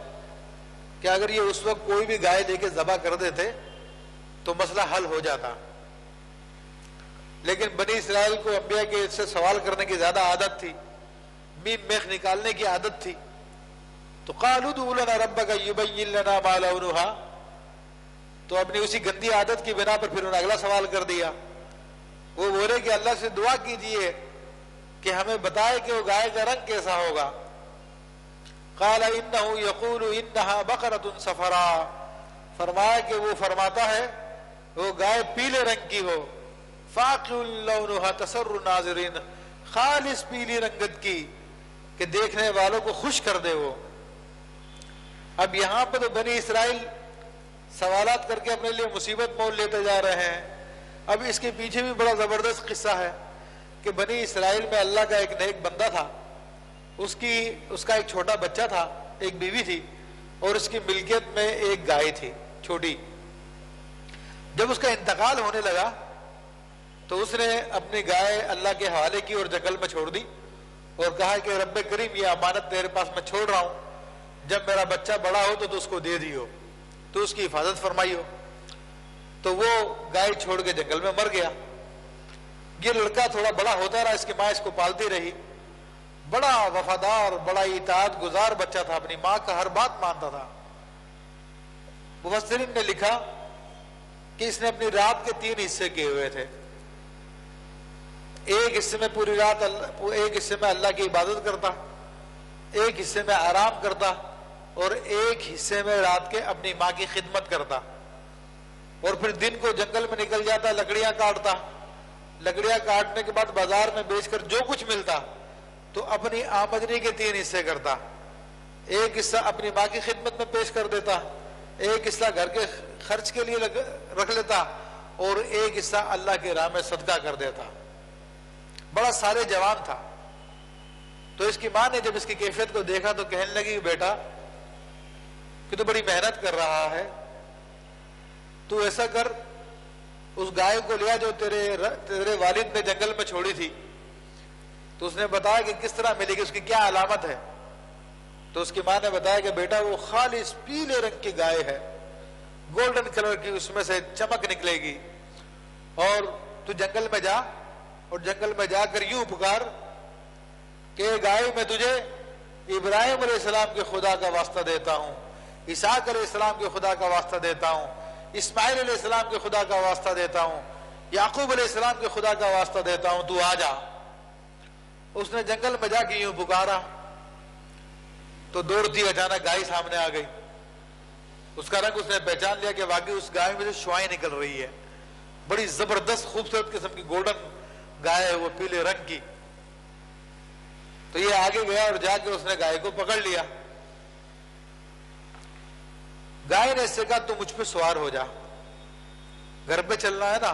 کہ اگر یہ اس وقت کوئی بھی گائے لے کے ذبح کر دیتے تو مسئلہ حل ہو جاتا، لیکن بنی اسرائیل کو انبیاء کے سے سوال کرنے کی زیادہ عادت تھی، میم میخ نکالنے کی عادت تھی. تو قَالُوا ادْعُ لَنَا رَبَّكَ يُبَيِّن لَنَا مَا لَوْنُهَا. تو اپنی اسی گندی عادت کی بنا پر پھر انہوں نے اگلا سوال کر دیا. وہ بولے کہ اللہ سے دعا کیجئے کہ ہمیں بتائے کہ وہ گائے کا رنگ کیسا ہوگا. قَالَ إِنَّهُ يَقُولُ إِنَّهَا بَقَرَةٌ صَفْرَاء. فرمایا کہ وہ فرماتا ہے وہ گائے پیلے رنگ کی ہو، فَاقِعٌ لَوْنُهَا تَسُرُّ النَّاظِرِينَ، خالص پیلی رنگت کی کہ دیکھنے والوں کو خوش کر دے. وہ اب یہاں پہ تو بنی اسرائیل سوالات کر کے اپنے لیے مصیبت مول لیتے جا رہے ہیں. اب اس کے پیچھے بھی بڑا زبردست قصہ ہے کہ بنی اسرائیل میں اللہ کا ایک نیک بندہ تھا، اس کا ایک چھوٹا بچہ تھا، ایک بیوی تھی، اور اس کی ملکیت میں ایک گائے تھی چھوٹی. جب اس کا انتقال ہونے لگا تو اس نے اپنی گائے اللہ کے حوالے کی اور جنگل میں چھوڑ دی اور کہا کہ رب کریم یہ امانت تیرے پاس میں چھوڑ رہا ہوں، جب میرا بچہ بڑا ہو تو اس کو دے دیو، تو اس کی حفاظت فرمائی ہو. تو وہ گائے چھوڑ کے جنگل میں مر گیا. یہ لڑکا تھوڑا بڑا ہوتا رہا، اس کی ماں اس کو پالتی رہی. بڑا وفادار، بڑا اطاعت گزار بچہ تھا، اپنی ماں کا ہر بات مانتا تھا. مفسرین نے لکھا کہ اس نے اپنی رات کے 3 حصے کیے ہوئے تھے. ایک حصے میں پوری رات ایک حصے میں اللہ کی عبادت کرتا، ایک حصے میں آرام کرتا، اور ایک حصے میں رات کے اپنی ماں کی خدمت کرتا. اور پھر دن کو جنگل میں نکل جاتا، لکڑیاں کاٹتا. لکڑیاں کاٹنے کے بعد بازار میں بیچ کر جو کچھ ملتا تو اپنی آمدنی کے 3 حصے کرتا. ایک حصہ اپنی ماں کی خدمت میں پیش کر دیتا، ایک حصہ گھر کے خرچ کے لیے رکھ لیتا، اور ایک حصہ اللہ کی راہ میں صدقہ کر دیتا. بڑا سارے جوان تھا. تو اس کی ماں نے جب اس کی کیفیت کو دیکھا تو کہنے لگی کہ بیٹا کہ تو بڑی محنت کر رہا ہے، تو ایسا کر اس گائے کو لیا جو تیرے والد نے جنگل میں چھوڑی تھی. تو اس نے بتایا کہ کس طرح ملے گی، اس کی کیا علامت ہے. تو اس کی ماں نے بتایا کہ بیٹا وہ خالص پیلے رنگ کی گائے ہے، گولڈن کلر کی، اس میں سے چمک نکلے گی. اور تو جنگل میں جا، اور جنگل میں جا کر یوں پکار کہ گائے میں تجھے ابراہیم علیہ السلام کے خدا کا واسطہ دیتا ہوں، اسحاق علیہ السلام کے خدا کا واسطہ دیتا ہوں، اسماعیل علیہ السلام کے خدا کا واسطہ دیتا ہوں، یعقوب علیہ السلام کے خدا کا واسطہ دیتا ہوں، تو آ جا. اس نے جنگل میں جا کے یوں پکارا تو دوڑتی اچانک گائے سامنے آ گئی. اس کا رنگ اس نے پہچان لیا کہ واقعی اس گائے میں سے شوائیں نکل رہی ہے. بڑی زبردست خوبصورت قسم کی گولڈن گائے ہے وہ، پیلے رنگ کی. تو یہ آگے گیا اور جا کے اس نے گائے کو پکڑ لیا. گائے نے اس سے کہا تو مجھ پہ سوار ہو جا، گھر پہ چلنا ہے نا،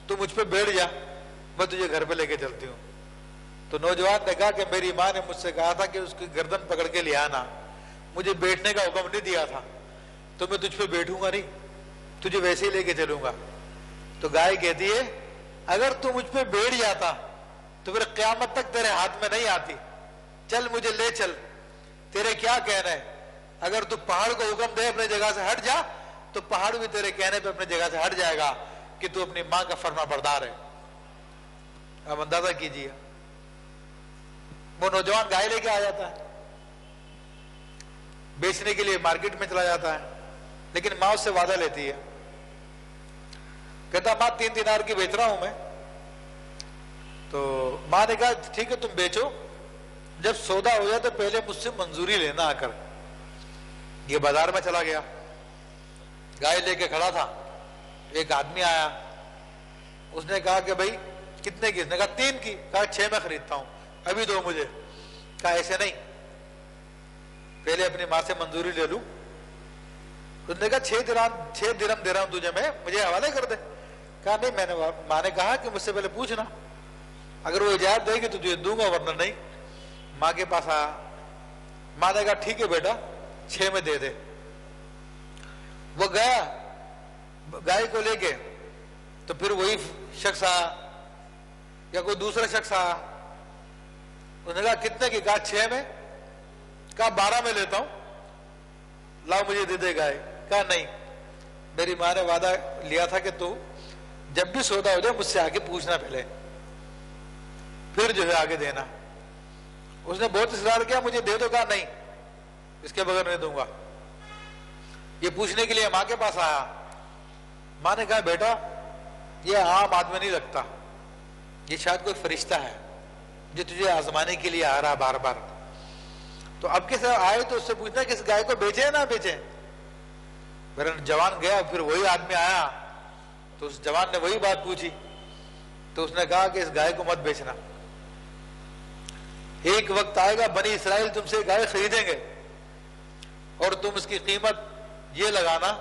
تو مجھ پہ بیٹھ جا، میں تجھے گھر پہ لے کے چلتی ہوں. تو نوجوان نے کہا کہ میری ماں نے مجھ سے کہا تھا کہ اس کی گردن پکڑ کے لے آنا، مجھے بیٹھنے کا حکم نہیں دیا تھا، تو میں تجھ پہ بیٹھوں گا نہیں، تجھے ویسے ہی لے کے چلوں گا. تو گائے کہتی ہے اگر تو مجھ پہ بیٹھ جاتا تو پھر قیامت تک تیرے ہاتھ میں نہیں آتی، چل مجھے لے چل، تیرے کیا کہنا ہے. اگر تو پہاڑ کو حکم دے اپنے جگہ سے ہٹ جا تو پہاڑ بھی تیرے کہنے پہ اپنے جگہ سے ہٹ جائے گا کہ تو اپنی ماں کا فرما بردار ہے. اب اندازہ کیجیے، وہ نوجوان گائے لے کے آ جاتا ہے، بیچنے کے لیے مارکیٹ میں چلا جاتا ہے، لیکن ماں اس سے وعدہ لیتی ہے، کہتا ماں 3 دینار کی بیچ رہا ہوں میں. تو ماں نے کہا ٹھیک ہے تم بیچو، جب سودا ہو جائے تو پہلے مجھ سے منظوری لینا آ کر. یہ بازار میں چلا گیا، گائے لے کے کھڑا تھا. ایک آدمی آیا، اس نے کہا کہ بھائی کتنے کی؟ اس نے کہا 3 کی. کہا 6 میں خریدتا ہوں، ابھی دو مجھے. کہا ایسے نہیں، پہلے اپنی ماں سے منظوری لے لوں. اس نے کہا 6 درہم دے رہا ہوں تجھے میں، مجھے حوالے کر دے. کہا نہیں، ماں نے کہا کہ مجھ سے پہلے پوچھنا، اگر وہ اجازت دے گی تو تجھے دوں گا ورنہ نہیں. ماں کے پاس آیا، ماں نے کہا ٹھیک ہے بیٹا 6 میں دے دے. وہ گیا گائے کو لے کے، تو پھر وہی شخص آیا یا کوئی دوسرا شخص آیا. اس نے کہا کتنے کی؟ کہا 6 میں. کہا 12 میں لیتا ہوں، لاؤ مجھے دے دے گائے. کہا نہیں، میری ماں نے وعدہ لیا تھا کہ تو جب بھی سودا ہو جائے مجھ سے آگے پوچھنا پہلے، پھر جو ہے آگے دینا. اس نے بہت اصرار کیا مجھے دے دو. کہا نہیں، اس کے بغیر نہیں دوں گا. یہ پوچھنے کے لیے ماں کے پاس آیا. ماں نے کہا بیٹا یہ عام آدمی نہیں لگتا، یہ شاید کوئی فرشتہ ہے جو تجھے آزمانے کے لیے آ رہا بار بار. تو اب کس آئے تو اس سے پوچھنا کہ اس گائے کو بیچے نہ بیچے. میرا جوان گیا، پھر وہی آدمی آیا تو اس جوان نے وہی بات پوچھی. تو اس نے کہا کہ اس گائے کو مت بیچنا، ایک وقت آئے گا بنی اسرائیل تم سے گائے خریدیں گے. اور تم اس کی قیمت یہ لگانا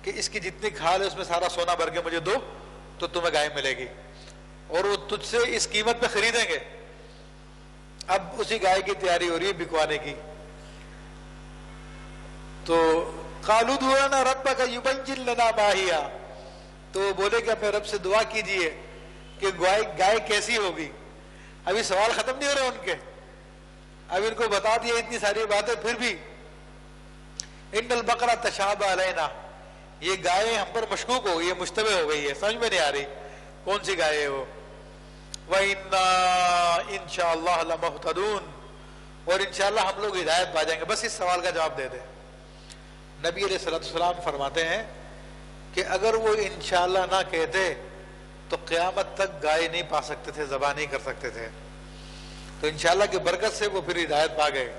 کہ اس کی جتنی کھال ہے اس میں سارا سونا بھر کے مجھے دو تو تمہیں گائے ملے گی، اور وہ تجھ سے اس قیمت پہ خریدیں گے۔ اب اسی گائے کی تیاری ہو رہی ہے بکوانے کی۔ تو قالوا ادع لنا ربک یبین لنا ما ہی، تو وہ بولے کہ اپنے رب سے دعا کیجئے کہ گائے کیسی ہوگی۔ ابھی سوال ختم نہیں ہو رہے ان کے، اب ان کو بتا دیا اتنی ساری باتیں، پھر بھی ان البقرہ تشابہ علینا، یہ گائے ہم پر مشکوک ہو گئی ہے، مشتبہ ہو گئی ہے، سمجھ میں نہیں آ رہی کون سی گائے ہے وہ۔ وَإِنَّا إِن شَاءَ اللَّهُ لَمُهْتَدُونَ، اور انشاءاللہ ہم لوگ ہدایت پا جائیں گے۔ بس اس سوال کا جواب دے دیں۔ نبی علیہ السلام فرماتے ہیں کہ اگر وہ انشاءاللہ نہ کہتے تو قیامت تک گائے نہیں پا سکتے تھے، ذبح نہیں کر سکتے تھے، تو انشاءاللہ کی برکت سے وہ پھر ہدایت پا گئے۔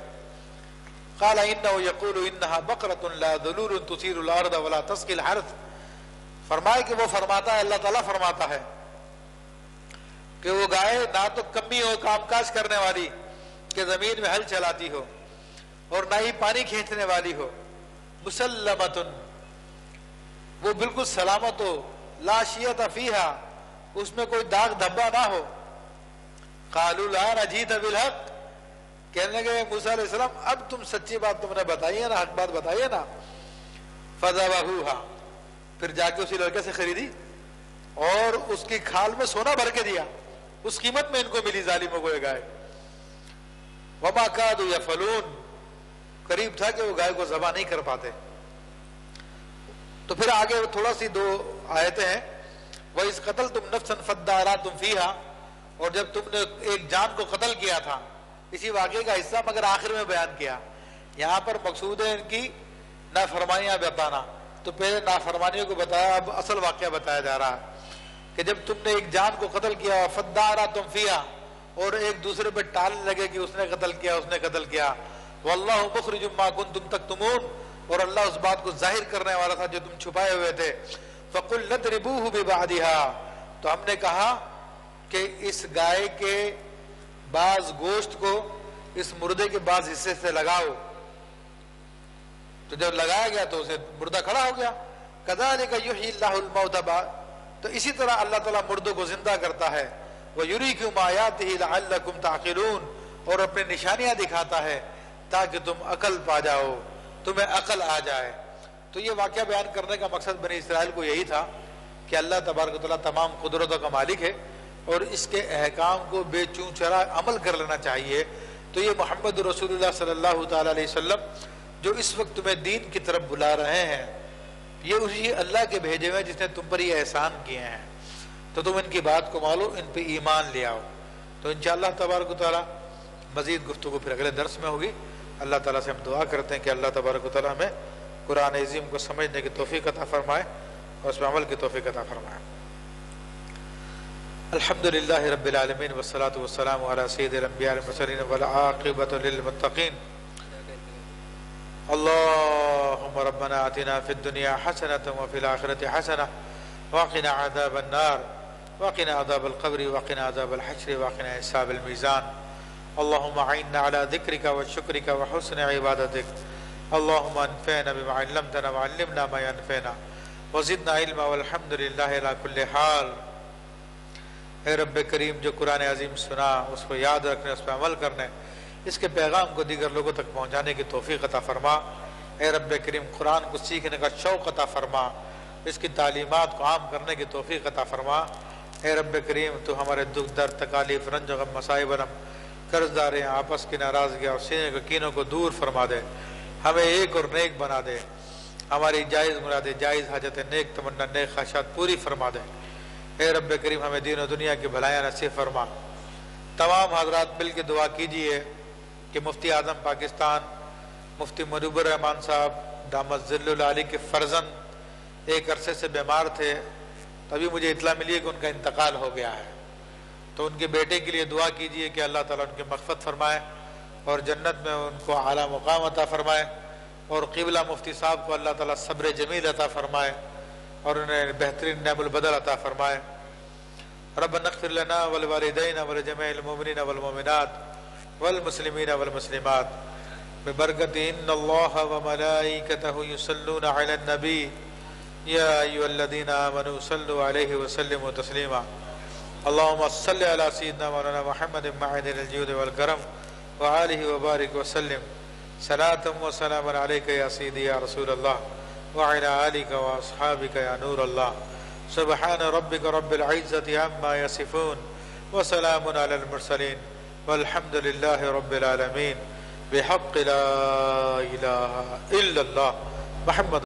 قال انه يقول انها بقرة لا ذلول تثير الارض ولا تسقي الحرث، فرمائے کہ وہ فرماتا ہے، اللہ تعالیٰ فرماتا ہے کہ وہ گائے نہ تو کمی ہو کام کاج کرنے والی کہ زمین میں ہل چلاتی ہو، اور نہ ہی پانی کھینچنے والی ہو، مسلمۃ، وہ بالکل سلامت ہو، لا شیۃ فیہا، اس میں کوئی داغ دھبا نہ ہو۔ قالوا الآن اجیت بالحق، کہنے لگے موسیٰ علیہ السلام اب تم سچی بات تم نے بتائی ہے نا، حق بات بتائی ہے نا۔ فذبحوها، پھر جا کے اسی لڑکے سے خریدی اور اس کی کھال میں سونا بھر کے دیا، اس قیمت میں ان کو ملی ظالموں کو یہ گائے۔ وما کادوا یفعلون، قریب تھا کہ وہ گائے کو ذبح نہیں کر پاتے۔ تو پھر آگے تھوڑا سی دو آیتیں ہیں، وَإِذْ قَتَلْتُمْ نَفْسًا فَادَّارَأْتُمْ فِيهَا، اور جب تم نے ایک جان کو قتل کیا تھا، اسی واقعے کا حصہ مگر آخر میں بیان کیا۔ یہاں پر مقصود ہے ان کی نافرمانیاں بتانا، تو پہلے نافرمانیوں کو بتایا، اب اصل واقعہ بتایا جا رہا ہے کہ جب تم نے ایک جان کو قتل کیا، فَادَّارَأْتُمْ فِيهَا، اور ایک دوسرے پہ ٹالنے لگے کہ اس نے قتل کیا، اس نے قتل کیا۔ وَاللَّهُ مُخْرِجٌ مَا كُنتُمْ تَكْتُمُونَ، اور اللہ اس بات کو ظاہر کرنے والا تھا جو تم چھپائے ہوئے تھے۔ فَقُلْ نَضْرِبُوهُ بِبَعْضِهَا، تو ہم نے کہا کہ اس گائے کے بعض گوشت کو اس مردے کے بعض حصے سے لگاؤ، تو جب لگایا گیا تو اسے مردہ کھڑا ہو گیا۔ كَذَلِكَ يُحْيِي اللَّهُ الْمَوْتَى، تو اسی طرح اللہ تعالیٰ مردوں کو زندہ کرتا ہے۔ وَيُرِيكُمْ آيَاتِهِ لَعَلَّكُمْ تَعْقِلُونَ، اور اپنے نشانیاں دکھاتا ہے تاکہ تم عقل پا جاؤ، تمہیں عقل آ جائے۔ تو یہ واقعہ بیان کرنے کا مقصد بنی اسرائیل کو یہی تھا کہ اللہ تبارک و تعالیٰ تمام قدرتوں کا مالک ہے اور اس کے احکام کو بے چون چرا عمل کر لینا چاہیے۔ تو یہ محمد رسول اللہ صلی اللہ تعالیٰ علیہ وسلم جو اس وقت تمہیں دین کی طرف بلا رہے ہیں، یہ اسی اللہ کے بھیجے ہوئے جس نے تم پر یہ احسان کیے ہیں، تو تم ان کی بات کو مانو، ان پہ ایمان لے آؤ۔ تو انشاءاللہ تبارک و تعالیٰ مزید گفتگو پھر اگلے درس میں ہوگی۔ اللہ تعالیٰ سے ہم دعا کرتے ہیں کہ اللہ تبارک و تعالیٰ ہمیں قرآن عظیم کو سمجھنے کی توفیق عطا فرمائے اور اس پہ عمل کی توفیق عطا فرمائے۔ الحمدللہ رب العالمین والصلاة والسلام علی سید الانبیاء والمرسلین والعاقبۃ للمتقین۔ اللہم ربنا آتنا فی الدنیا حسنۃ وفی الآخرۃ حسنۃ وقنا عذاب النار وقنا عذاب القبر وقنا عذاب الحشر وقنا حساب المیزان۔ اللهم اعنا على ذكرك وشكرك وحسن عبادتك، اللهم انفعنا بما علمتنا وعلمنا ما ينفعنا وزدنا علما والحمد لله على كل حال۔ اے رب کریم، جو قرآن عظیم سنا اس کو یاد رکھنے، اس پہ عمل کرنے، اس کے پیغام کو دیگر لوگوں تک پہنچانے کی توفیق عطا فرما۔ اے رب کریم، قرآن کو سیکھنے کا شوق عطا فرما، اس کی تعلیمات کو عام کرنے کی توفیق عطا فرما۔ اے رب کریم، تو ہمارے دکھ درد تکالیف رنج و غم مصائب علم قرض داریں آپس کی ناراضگی اور سینے کے کینوں کو دور فرما دے، ہمیں ایک اور نیک بنا دے، ہماری جائز مرادیں جائز حاجت نیک تمنا نیک خواہشات پوری فرما دے۔ اے رب کریم، ہمیں دین و دنیا کی بھلائیاں نصیب فرما۔ تمام حضرات مل کے دعا کیجئے کہ مفتی اعظم پاکستان مفتی منیب الرحمان صاحب دامت ذل العالی کے فرزند ایک عرصے سے بیمار تھے، تبھی مجھے اطلاع ملی ہے کہ ان کا انتقال ہو گیا ہے، تو ان کے بیٹے کے لیے دعا کیجئے کہ اللہ تعالیٰ ان کی مغفرت فرمائے اور جنت میں ان کو اعلیٰ مقام عطا فرمائے، اور قبلہ مفتی صاحب کو اللہ تعالیٰ صبر جمیل عطا فرمائے اور انہیں بہترین نعم البدل عطا فرمائے۔ ربنا اغفر لنا ولوالدینا ولجميع المؤمنین والمؤمنات والمسلمین والمسلمات ببرکت ان اللہ وملائکتہ یصلون علی النبی یا ایھا الذین آمنوا صلوا علیہ وسلموا تسلیما اللہم صل علی سیدنا مولانا محمد معدن الجود والکرم وآلہ وبارک وسلم صلاة و سلام علیک یا سیدی یا رسول اللہ وعلی آلک واصحابک یا نور اللہ سبحان ربک رب العزت عما یصفون وسلام علی المرسلین والحمد للہ رب العالمین بحق لا الہ الا اللہ محمد